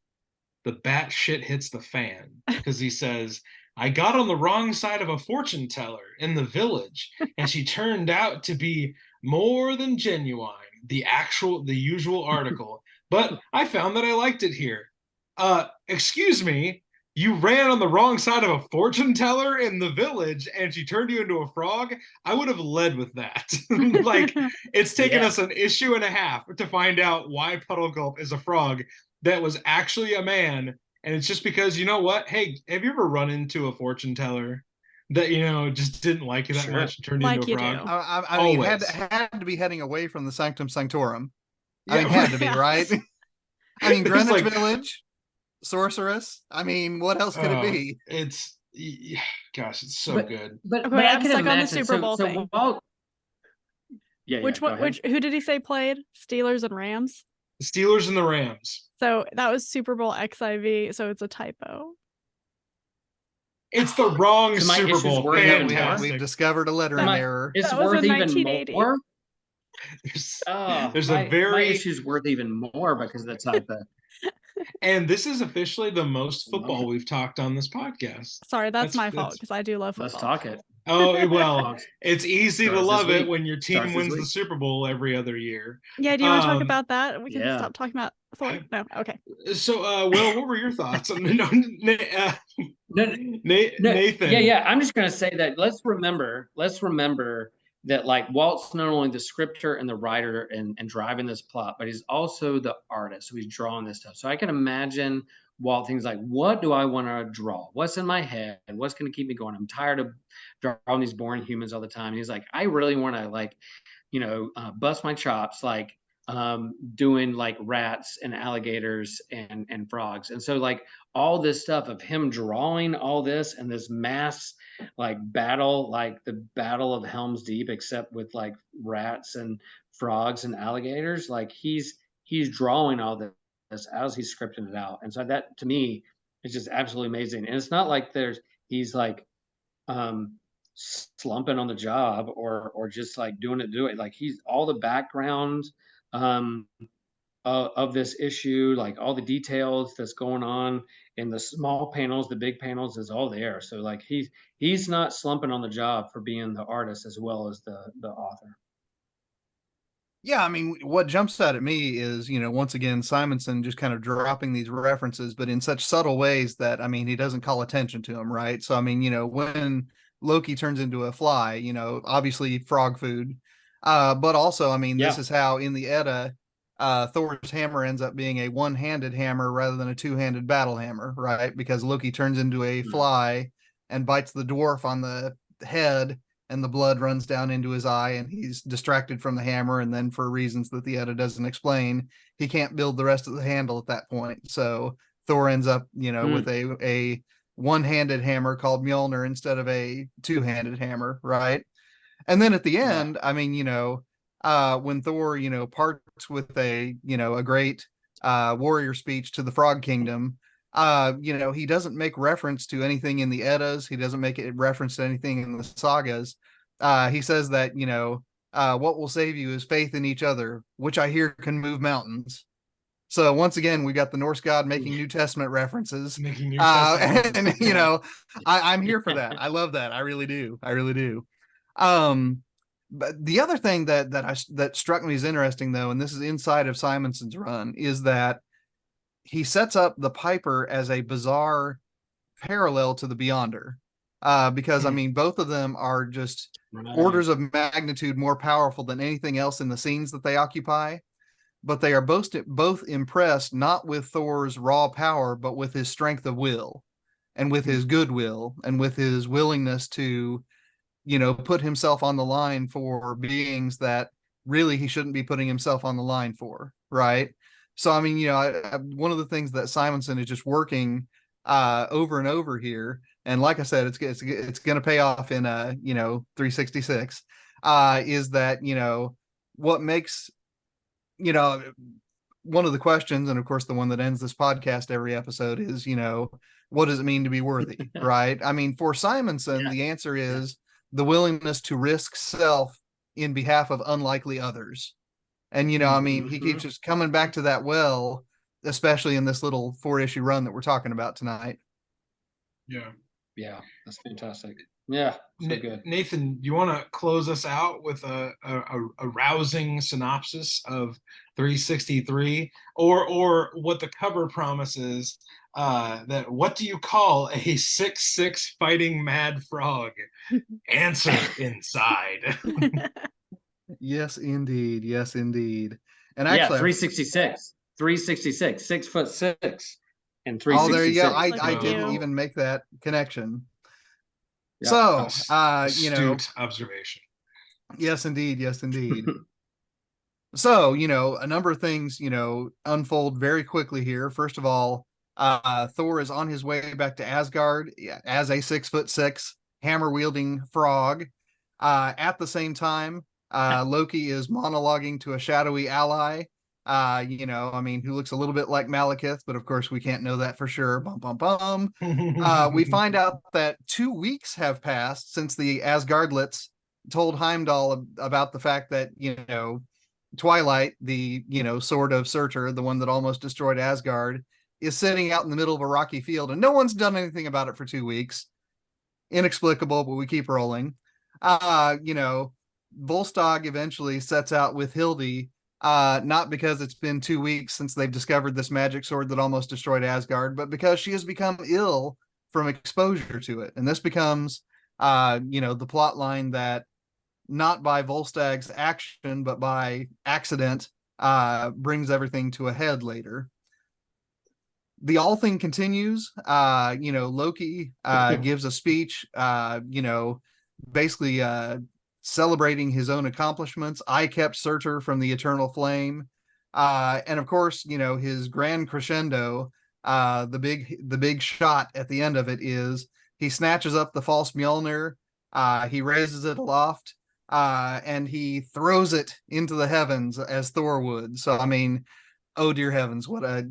the bat shit hits the fan, because he says, I got on the wrong side of a fortune teller in the village, and she turned out to be more than genuine, the usual article. But I found that I liked it here. Excuse me, you ran on the wrong side of a fortune teller in the village and she turned you into a frog? I would have led with that. Like, it's taken us an issue and a half to find out why Puddlegulp is a frog that was actually a man. And it's just because, you know what? Hey, have you ever run into a fortune teller that, just didn't like you that much and turned you into a frog? I mean, had to be heading away from the Sanctum Sanctorum. I mean, had to be, right? I mean, Greenwich Village, sorceress. I mean, what else could it be? It's so good. But I can imagine on the Super Bowl thing. Who did he say played Steelers and Rams? The Steelers and the Rams. So that was Super Bowl XIV. So it's a typo. It's the wrong Super Bowl. We've discovered a lettering error. It's worth even more. There's my issue's worth even more because of the typo. And this is officially the most football we've talked on this podcast. Sorry, that's my fault because I do love football. Let's talk it. Oh, well, it's easy to love it when your team wins the Super Bowl every other year. Yeah, do you want to talk about that? We can stop talking about Thor. No, okay. So, Will, what were your thoughts? Nathan. Yeah. I'm just going to say that let's remember that like Walt's not only the scripter and the writer and driving this plot, but he's also the artist. So he's drawing this stuff. So I can imagine Walt things like, what do I want to draw? What's in my head? What's going to keep me going? I'm tired of drawing these boring humans all the time. And he's like, I really want to bust my chops, doing like rats and alligators and frogs. And so like all this stuff of him drawing all this and this mass battle, like the Battle of Helm's Deep, except with like rats and frogs and alligators, like he's drawing all this as he's scripting it out. And so that to me is just absolutely amazing. And it's not like he's like slumping on the job or just like doing it. Like he's all the background of this issue, like all the details that's going on in the small panels, the big panels is all there. So like he's not slumping on the job for being the artist as well as the author. Yeah, I mean, what jumps out at me is, once again, Simonson just kind of dropping these references, but in such subtle ways that, I mean, he doesn't call attention to them, right? So, I mean, when Loki turns into a fly, obviously frog food. But also, I mean, this is how in the Edda, Thor's hammer ends up being a one-handed hammer rather than a two-handed battle hammer, right? Because Loki turns into a fly and bites the dwarf on the head, and the blood runs down into his eye, and he's distracted from the hammer. And then for reasons that the Edda doesn't explain, he can't build the rest of the handle at that point. So Thor ends up, with a one-handed hammer called Mjolnir instead of a two-handed hammer, right? And then at the end, I mean, when Thor, parts with a great warrior speech to the Frog Kingdom, he doesn't make reference to anything in the Eddas. He doesn't make it reference to anything in the sagas. He says that, what will save you is faith in each other, which I hear can move mountains. So once again, we got the Norse god making New Testament references. And, I'm here for that. I love that. I really do. But the other thing that struck me as interesting, though, and this is inside of Simonson's run, is that he sets up the Piper as a bizarre parallel to the Beyonder, because I mean, both of them are just orders of magnitude more powerful than anything else in the scenes that they occupy. But they are both impressed not with Thor's raw power, but with his strength of will, and with his goodwill, and with his willingness to, put himself on the line for beings that really he shouldn't be putting himself on the line for, right? So I mean, one of the things that Simonson is just working over and over here, and like I said, it's going to pay off in 366. Is that what makes one of the questions, and of course the one that ends this podcast every episode is what does it mean to be worthy, right? I mean, for Simonson, the answer is the willingness to risk self in behalf of unlikely others. And I mean, he keeps just coming back to that well, especially in this little 4-issue run that we're talking about tonight. Yeah, that's fantastic. Yeah, so good. Nathan, do you want to close us out with a rousing synopsis of 363, or what the cover promises? That what do you call a 6'6" fighting mad frog? Answer inside. Yes, indeed. Yes, indeed. And actually, 366, 6'6", and 366. Oh, there you go. I didn't even make that connection. Yeah. So, astute observation. Yes, indeed. Yes, indeed. So, a number of things, unfold very quickly here. First of all, Thor is on his way back to Asgard as a 6'6" hammer wielding frog. At the same time, Loki is monologuing to a shadowy ally, who looks a little bit like Malekith, but of course we can't know that for sure. Bum, bum, bum. We find out that 2 weeks have passed since the Asgardlets told Heimdall about the fact that, Twilight, the, sword of Surtur, the one that almost destroyed Asgard, is sitting out in the middle of a rocky field, and no one's done anything about it for 2 weeks. Inexplicable, but we keep rolling. Volstagg eventually sets out with Hildy, not because it's been 2 weeks since they've discovered this magic sword that almost destroyed Asgard, but because she has become ill from exposure to it. And this becomes, the plot line that, not by Volstagg's action, but by accident, brings everything to a head later. The All Thing continues. Loki gives a speech, basically celebrating his own accomplishments. I kept Surtur from the eternal flame. And of course, his grand crescendo, the big shot at the end of it is he snatches up the false Mjolnir, he raises it aloft, and he throws it into the heavens as Thor would. So, I mean, oh dear heavens, what a,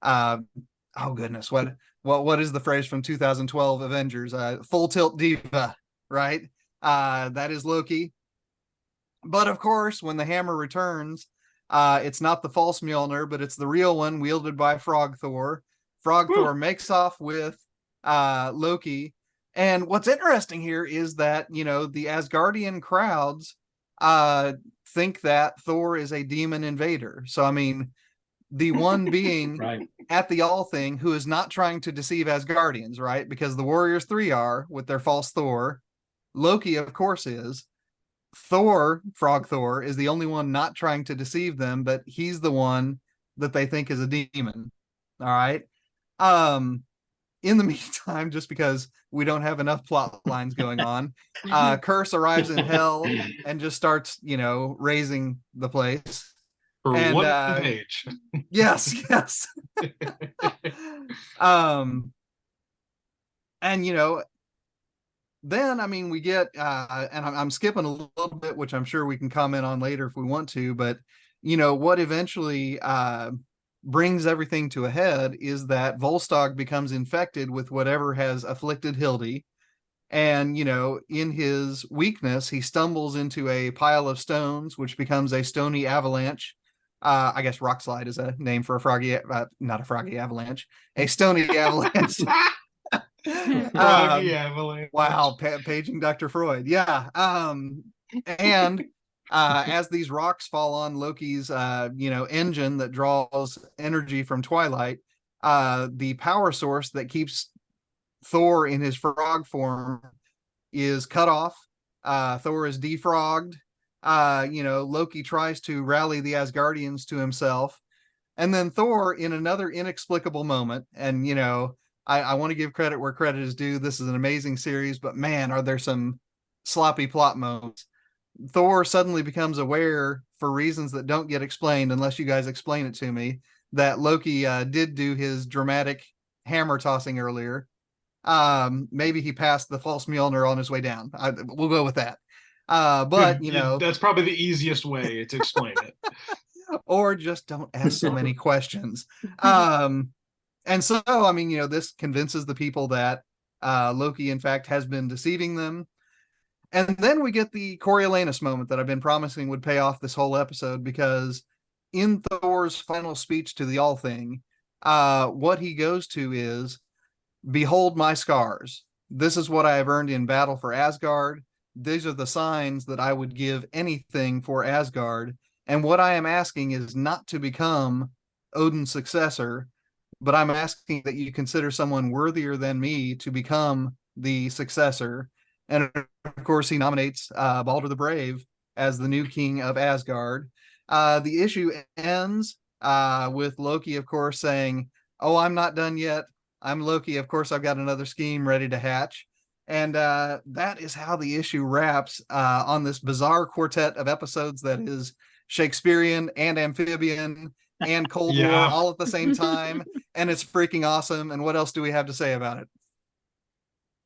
oh goodness, what is the phrase from 2012 Avengers? Full tilt diva, right? That is Loki. But of course, when the hammer returns, it's not the false Mjolnir, but it's the real one wielded by Frog Thor. Frog Thor makes off with Loki. And what's interesting here is that, the Asgardian crowds think that Thor is a demon invader. So, I mean, the one being right at the All Thing who is not trying to deceive Asgardians, right? Because the Warriors 3 are with their false Thor. Loki, of course, is. Thor, Frog Thor, is the only one not trying to deceive them, but he's the one that they think is a demon. All right. In the meantime, just because we don't have enough plot lines going on, Curse arrives in Hell and just starts, raising the place. For one page. Yes. And then, I mean, we get, and I'm skipping a little bit, which I'm sure we can comment on later if we want to, but, what eventually brings everything to a head is that Volstagg becomes infected with whatever has afflicted Hildy. And, in his weakness, he stumbles into a pile of stones, which becomes a stony avalanche. I guess rock slide is a name for a froggy, not a froggy avalanche, a stony avalanche. Avalanche. Wow, paging Dr. Freud. Yeah. And as these rocks fall on Loki's, engine that draws energy from Twilight, the power source that keeps Thor in his frog form is cut off. Thor is defrogged. Loki tries to rally the Asgardians to himself. And then Thor, in another inexplicable moment, and, I want to give credit where credit is due. This is an amazing series, but man, are there some sloppy plot moments. Thor suddenly becomes aware for reasons that don't get explained unless you guys explain it to me, that Loki did do his dramatic hammer tossing earlier. Maybe he passed the false Mjolnir on his way down. We'll go with that. But you know, that's probably the easiest way to explain it. Or just don't ask so many questions. And so, I mean, you know, this convinces the people that Loki, in fact, has been deceiving them. And then we get the Coriolanus moment that I've been promising would pay off this whole episode, because in Thor's final speech to the All Thing, what he goes to is, "Behold my scars. This is what I have earned in battle for Asgard. These are the signs that I would give anything for Asgard. And what I am asking is not to become Odin's successor, but I'm asking that you consider someone worthier than me to become the successor." And of course, he nominates Balder the Brave as the new king of Asgard. The issue ends with Loki, of course, saying, "Oh, I'm not done yet. I'm Loki. Of course, I've got another scheme ready to hatch." And that is how the issue wraps on this bizarre quartet of episodes that is Shakespearean and amphibian and Cold War all at the same time. And it's freaking awesome. And what else do we have to say about it?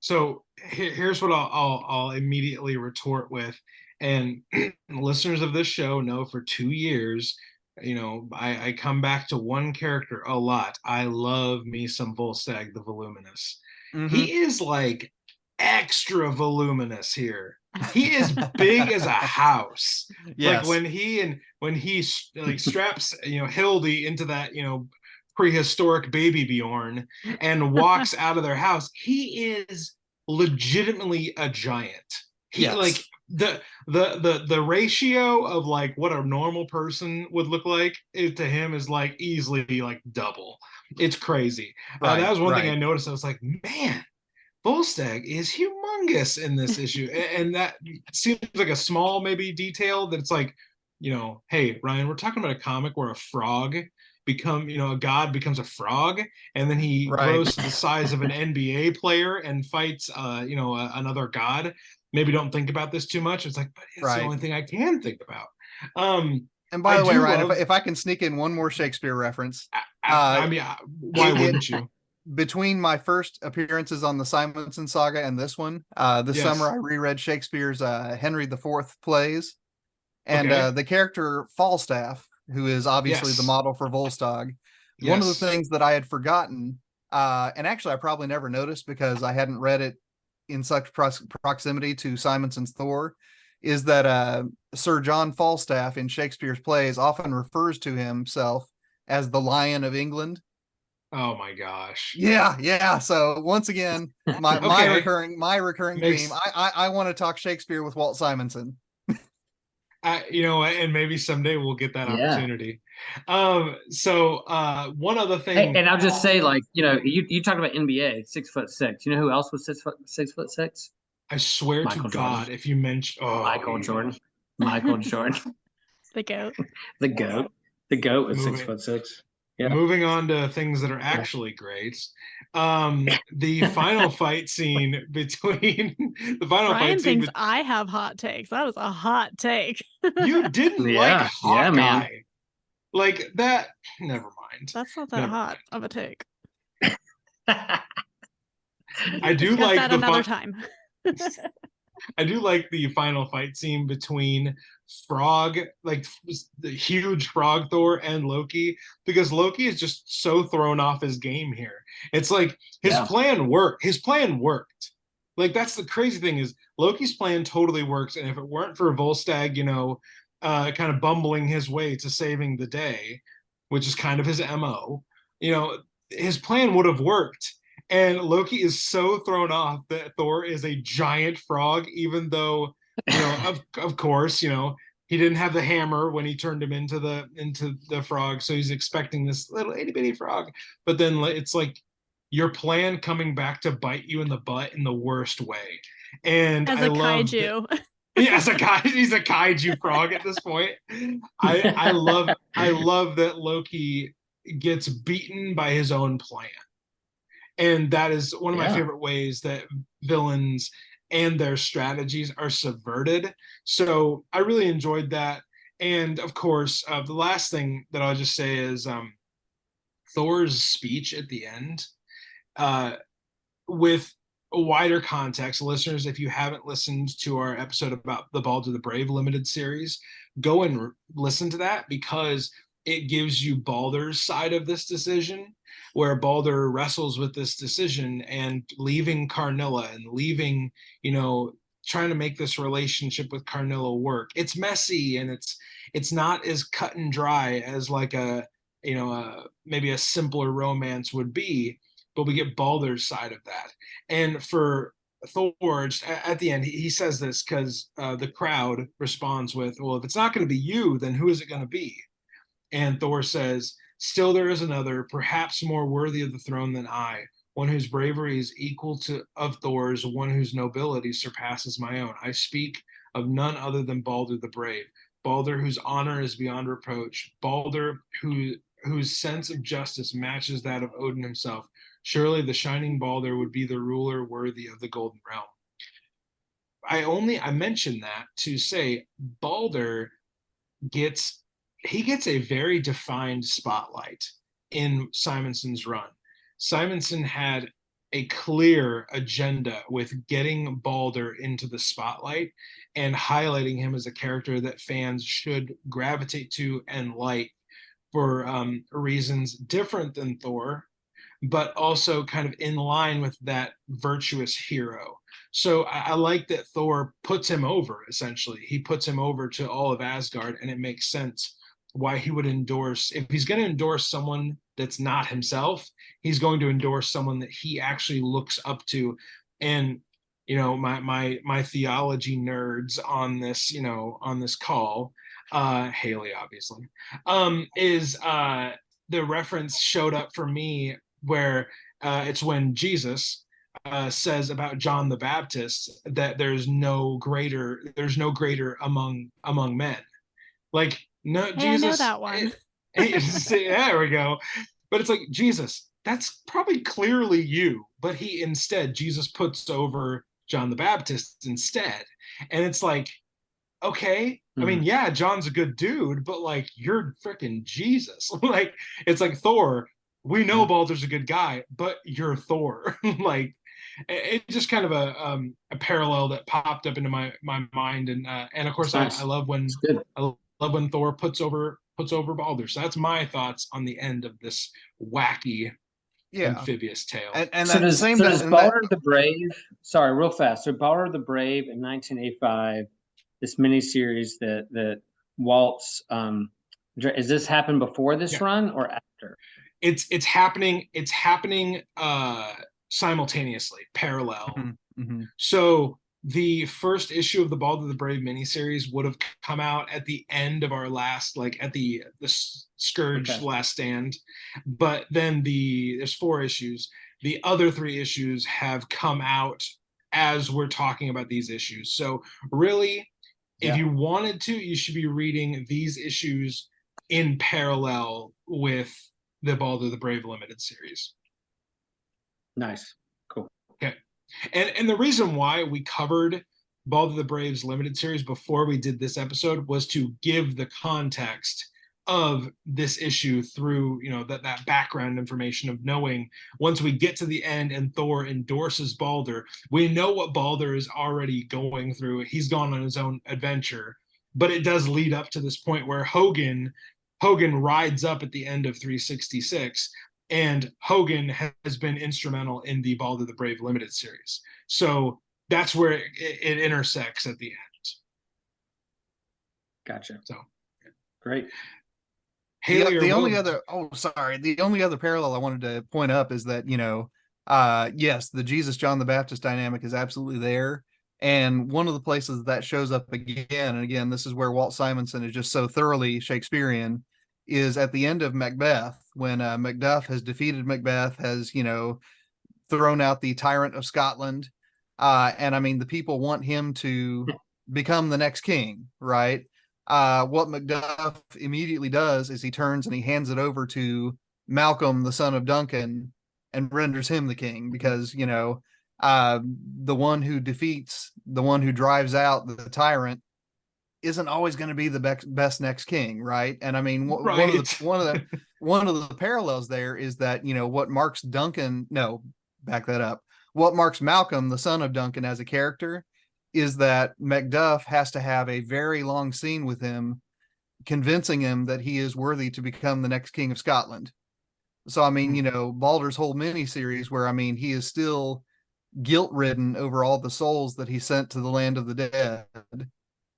So here's what I'll immediately retort with. And listeners of this show know for 2 years, you know, I come back to one character a lot. I love me some Volstagg the Voluminous. He is like extra voluminous here. He is big as a house. Yes. Like when he like straps, you know, Hildy into that, you know, prehistoric baby Bjorn and walks out of their house, he is legitimately a giant. He like the ratio of like what a normal person would look like to him is like easily like double. It's crazy. That was one thing I noticed. I was like, man, Volstagg is humongous in this issue. And that seems like a small maybe detail that it's like, you know, hey, Ryan, we're talking about a comic where a frog a god becomes a frog, and then he grows to the size of an NBA player and fights another god. Maybe don't think about this too much. It's like, but it's the only thing I can think about. And by the way, Ryan, if I can sneak in one more Shakespeare reference, I mean, why wouldn't you? Between my first appearances on the Simonson saga and this one, this summer I reread Shakespeare's Henry IV plays, and the character Falstaff, who is obviously the model for Volstagg, one of the things that I had forgotten, and actually I probably never noticed because I hadn't read it in such proximity to Simonson's Thor, is that Sir John Falstaff in Shakespeare's plays often refers to himself as the Lion of England. Oh my gosh. Yeah. So once again, my recurring theme. I want to talk Shakespeare with Walt Simonson. And maybe someday we'll get that opportunity. So one other thing. Hey, and I'll just say, like, you know, you talked about NBA 6'6". You know who else was 6'6"? I swear Michael to God, Jordan. If you mention Michael Jordan. The goat. The goat was 6'6". Yeah. Moving on to things that are actually great. The final fight scene between Ryan thinks I have hot takes. That was a hot take. You didn't like Hawkeye. Man. Like that. Never mind. That's not that hot of a take. I do like that another time. I do like the final fight scene between Frog, like the huge Frog Thor, and Loki, because Loki is just so thrown off his game here. It's like his plan worked. His plan worked. Like that's the crazy thing is Loki's plan totally works. And if it weren't for Volstagg, kind of bumbling his way to saving the day, which is kind of his MO, his plan would have worked. And Loki is so thrown off that Thor is a giant frog, even though, of course, he didn't have the hammer when he turned him into the frog. So he's expecting this little itty bitty frog. But then it's like your plan coming back to bite you in the butt in the worst way. And as a kaiju. He's a kaiju frog at this point. I love that Loki gets beaten by his own plan. And that is one of my favorite ways that villains and their strategies are subverted. So I really enjoyed that. And of course, the last thing that I'll just say is Thor's speech at the end, with a wider context. Listeners, if you haven't listened to our episode about the Baldur the Brave limited series, go and listen to that, because it gives you Baldur's side of this decision, where Baldur wrestles with this decision and leaving Karnilla and leaving, trying to make this relationship with Karnilla work. It's messy, and it's not as cut and dry as like maybe a simpler romance would be, but we get Baldur's side of that. And for Thor, at the end, he says this because the crowd responds with, well, if it's not going to be you, then who is it going to be? And Thor says, still there is another, perhaps more worthy of the throne than I, one whose bravery is equal to of Thor's, one whose nobility surpasses my own. I speak of none other than Baldur the Brave, Baldur whose honor is beyond reproach, Baldur whose sense of justice matches that of Odin himself. Surely the shining Baldur would be the ruler worthy of the Golden Realm. I mentioned that to say Baldur gets a very defined spotlight in Simonson's run. Simonson had a clear agenda with getting Baldur into the spotlight and highlighting him as a character that fans should gravitate to and like for reasons different than Thor, but also kind of in line with that virtuous hero. So I like that Thor puts him over, essentially. He puts him over to all of Asgard, and it makes sense why he would endorse, if he's going to endorse someone that's not himself, he's going to endorse someone that he actually looks up to. And my theology nerds on this on this call, Hayley obviously, is the reference showed up for me where it's when Jesus says about John the Baptist that there's no greater among men. Like, no, Hey, Jesus. I know that one. There we go. But it's like, Jesus, that's probably clearly you. But Jesus puts over John the Baptist instead. And it's like, okay, I mean, yeah, John's a good dude, but like, you're freaking Jesus. Like, it's like Thor. We know Baldur's a good guy, but you're Thor. Like, it just kind of a parallel that popped up into my mind. And of course, nice. I love when Thor puts over Baldur. So that's my thoughts on the end of this wacky amphibious tale. And so does Baldur the Brave, sorry, real fast. So Baldur the Brave in 1985, this miniseries that Walt's, is this happen before this run or after? It's happening simultaneously, parallel. Mm-hmm. So the first issue of the Baldur the Brave miniseries would have come out at the end of our last, like at the Scourge Last Stand. But then there's 4 issues. The other 3 issues have come out as we're talking about these issues. So really, if you wanted to, you should be reading these issues in parallel with the Baldur the Brave limited series. Nice. Cool. Okay. And the reason why we covered Baldur the Brave's limited series before we did this episode was to give the context of this issue through, that background information of knowing once we get to the end and Thor endorses Baldur, we know what Baldur is already going through. He's gone on his own adventure, but it does lead up to this point where Hogan rides up at the end of 366. And Hogan has been instrumental in the Baldur the Brave limited series. So that's where it intersects at the end. Gotcha. So great. Hayley, the only other parallel I wanted to point up is that, yes, the Jesus John the Baptist dynamic is absolutely there. And one of the places that shows up again, and again, this is where Walt Simonson is just so thoroughly Shakespearean, is at the end of Macbeth, when Macduff has defeated Macbeth, has, thrown out the tyrant of Scotland. And I mean, the people want him to become the next king, right? What Macduff immediately does is he turns and he hands it over to Malcolm, the son of Duncan, and renders him the king, because, the one who drives out the tyrant isn't always going to be the best next king, right? And I mean, Right. one of the parallels there is that, you know, what marks Duncan, no, back that up. What marks Malcolm, the son of Duncan, as a character is that Macduff has to have a very long scene with him, convincing him that he is worthy to become the next king of Scotland. So, I mean, you know, Baldur's whole miniseries, where, I mean, he is still guilt ridden over all the souls that he sent to the land of the dead.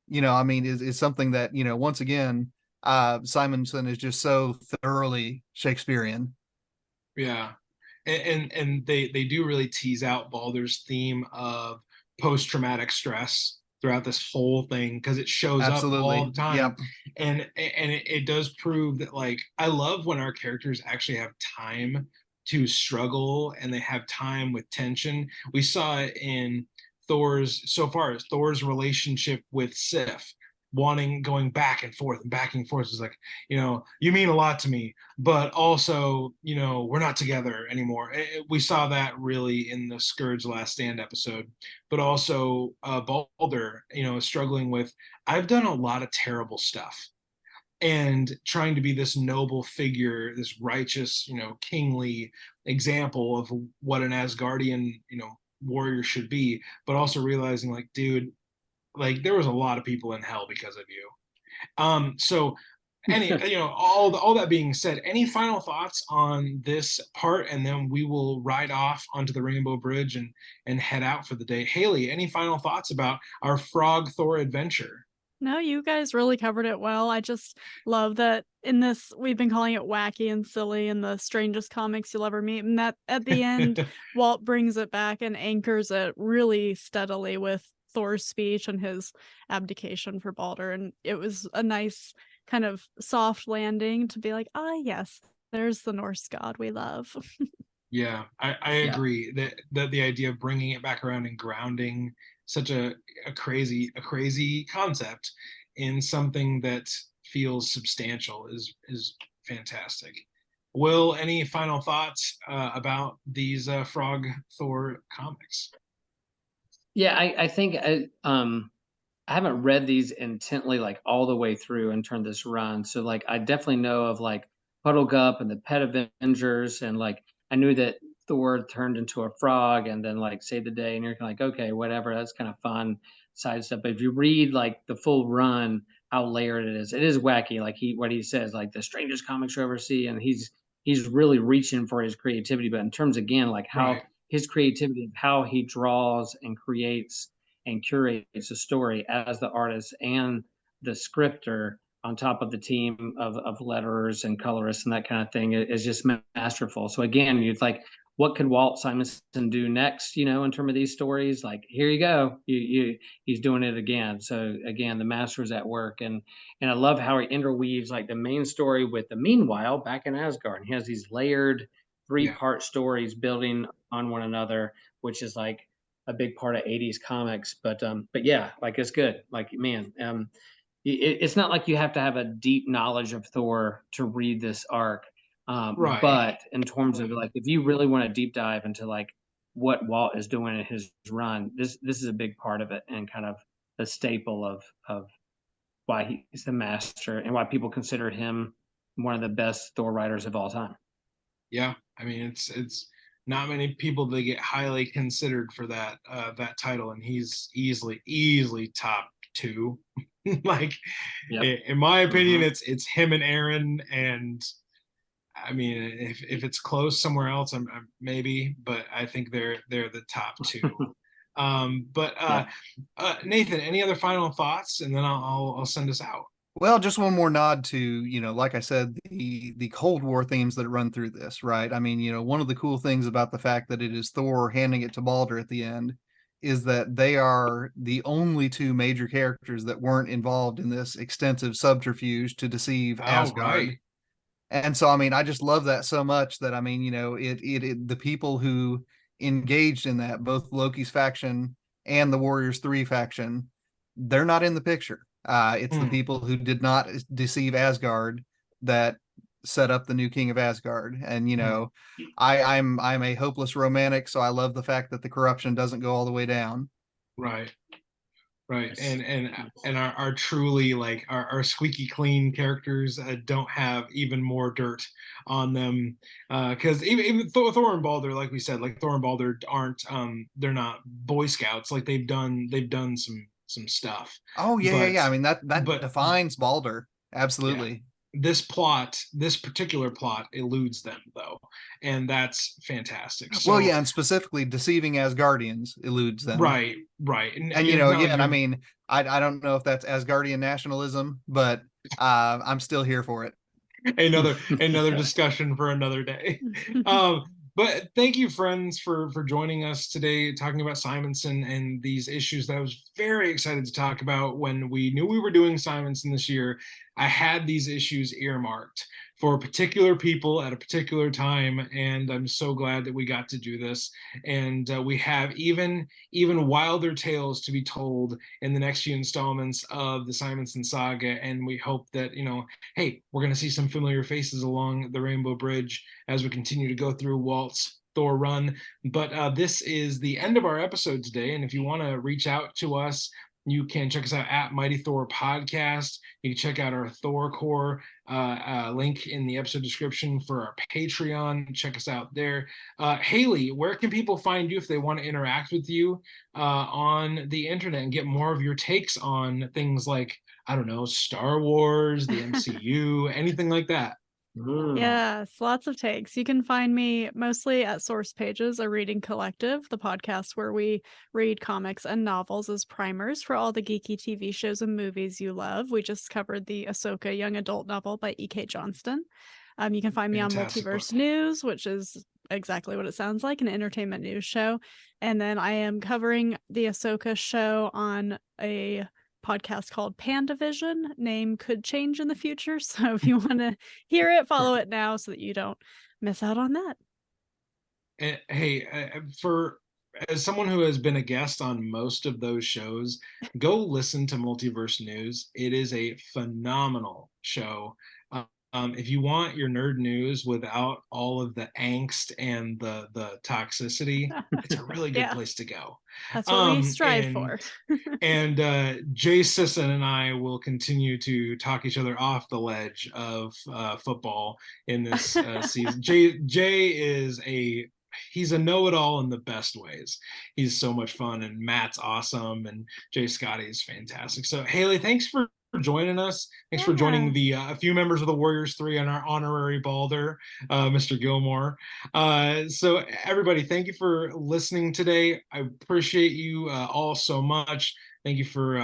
You know, I mean, is something that, you know, once again, Simonson is just so thoroughly Shakespearean. Yeah. And they do really tease out Baldur's theme of post-traumatic stress throughout this whole thing, because it shows up all Absolutely. the time. Yep. And it does prove that, like, I love when our characters actually have time to struggle and they have time with tension. We saw it in Thor's relationship with Sif, going back and forth and back and forth. Is like, you know, you mean a lot to me, but also, you know, we're not together anymore. We saw that really in the Scourge Last Stand episode, but also Balder, you know, struggling with, I've done a lot of terrible stuff, and trying to be this noble figure, this righteous, you know, kingly example of what an Asgardian, you know, warrior should be, but also realizing, like, dude, like, there was a lot of people in hell because of you. So any, you know, all that being said, any final thoughts on this part, and then we will ride off onto the Rainbow Bridge and head out for the day. Haley, any final thoughts about our Frog Thor adventure? No, you guys really covered it well. I just love that in this, we've been calling it wacky and silly and the strangest comics you'll ever meet. And that at the end, Walt brings it back and anchors it really steadily with Thor's speech and his abdication for Balder. And it was a nice kind of soft landing to be like, ah, yes, there's the Norse god we love. Yeah, I agree that the idea of bringing it back around and grounding such a crazy concept in something that feels substantial is fantastic. Will, any final thoughts about these Frog Thor comics? Yeah, I think I haven't read these intently, like, all the way through and turned this run. So, like, I definitely know of, like, Puddle Gup and the Pet Avengers, and, like, I knew that Thor turned into a frog and then, like, saved the day, and you're kind of like, okay, whatever, that's kind of fun side stuff. But if you read, like, the full run, how layered it is wacky. Like, what he says, like, the strangest comics you ever see, and he's really reaching for his creativity. But in terms, again, like, how Right. his creativity, how he draws and creates and curates a story as the artist and the scripter, on top of the team of letterers and colorists and that kind of thing, is just masterful. So again, you're like, what could Walt Simonson do next, you know, in terms of these stories? Like, here you go, he's doing it again. So again, the master's at work. And I love how he interweaves, like, the main story with the meanwhile back in Asgard, and he has these layered Yeah. three-part stories building on one another, which is like a big part of 80s comics. But yeah, like, it's good. Like, man, it's not like you have to have a deep knowledge of Thor to read this arc. Right. But in terms of, like, if you really want to deep dive into, like, what Walt is doing in his run, this is a big part of it, and kind of a staple of why he's the master and why people consider him one of the best Thor writers of all time. Yeah, I mean, it's not many people that get highly considered for that title, and he's easily top two. Like, Yep. in my opinion, it's him and Aaron, and I mean, if it's close somewhere else, I'm maybe, but I think they're the top two. But Nathan, any other final thoughts, and then I'll send us out. Well, just one more nod to, you know, like I said, the Cold War themes that run through this, right? I mean, you know, one of the cool things about the fact that it is Thor handing it to Balder at the end is that they are the only two major characters that weren't involved in this extensive subterfuge to deceive Asgard. Right. And so, I mean, I just love that so much that, I mean, you know, it the people who engaged in that, both Loki's faction and the Warriors 3 faction, they're not in the picture. It's the people who did not deceive Asgard that set up the new king of Asgard. And, you know, I'm a hopeless romantic, so I love the fact that the corruption doesn't go all the way down. Right. Right, and our truly like our squeaky clean characters don't have even more dirt on them, because even Thor and Balder, like we said, like Thor and Balder aren't they're not Boy Scouts. Like they've done some stuff. Oh yeah. I mean that but defines Balder. Absolutely. this particular plot eludes them though, and that's fantastic. So, well, yeah, and specifically deceiving Asgardians eludes them. Right. And you know, again, I mean, I don't know if that's Asgardian nationalism, but I'm still here for it. Another discussion for another day. But thank you, friends, for joining us today, talking about Simonson and these issues that I was very excited to talk about. When we knew we were doing Simonson this year, I had these issues earmarked for particular people at a particular time, and I'm so glad that we got to do this. And we have even wilder tales to be told in the next few installments of the Simonson saga. And we hope that, you know, hey, we're going to see some familiar faces along the Rainbow Bridge as we continue to go through Walt's Thor run. But this is the end of our episode today. And if you want to reach out to us, you can check us out at Mighty Thor Podcast. You can check out our Thor Core link in the episode description for our Patreon. Check us out there. Hayley, where can people find you if they want to interact with you on the internet and get more of your takes on things like, I don't know, Star Wars, the MCU, anything like that? Yes, lots of takes. You can find me mostly at Source Pages, a reading collective, the podcast where we read comics and novels as primers for all the geeky TV shows and movies you love. We just covered the Ahsoka young adult novel by E.K. Johnston. You can find me Fantastic on Multiverse book. News, which is exactly what it sounds like, an entertainment news show. And then I am covering the Ahsoka show on a podcast called PandaVision. Name could change in the future, so if you want to hear it, follow it now so that you don't miss out on that. Hey, for as someone who has been a guest on most of those shows, go listen to Multiverse News. It is a phenomenal show. If you want your nerd news without all of the angst and the toxicity, it's a really good place to go. That's what we strive for. And Jay Sisson and I will continue to talk each other off the ledge of football in this season. Jay is he's a know-it-all in the best ways. He's so much fun, and Matt's awesome, and Jay Scotty is fantastic. So Hayley, thanks for joining us. Thanks for joining the a few members of the Warriors 3 and our honorary Balder, Mr. Gilmour. So everybody, thank you for listening today. I appreciate you all so much. Thank you for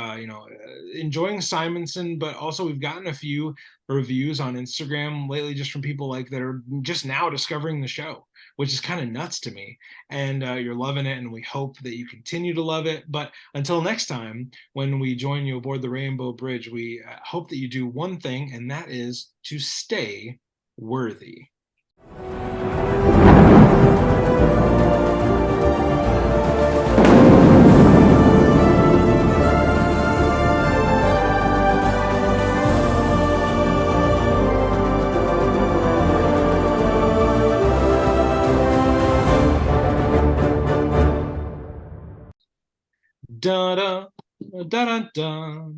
enjoying Simonson, but also we've gotten a few reviews on Instagram lately just from people like that are just now discovering the show, which is kind of nuts to me. And you're loving it, and we hope that you continue to love it. But until next time, when we join you aboard the Rainbow Bridge, we hope that you do one thing, and that is to stay worthy. Da da da da da.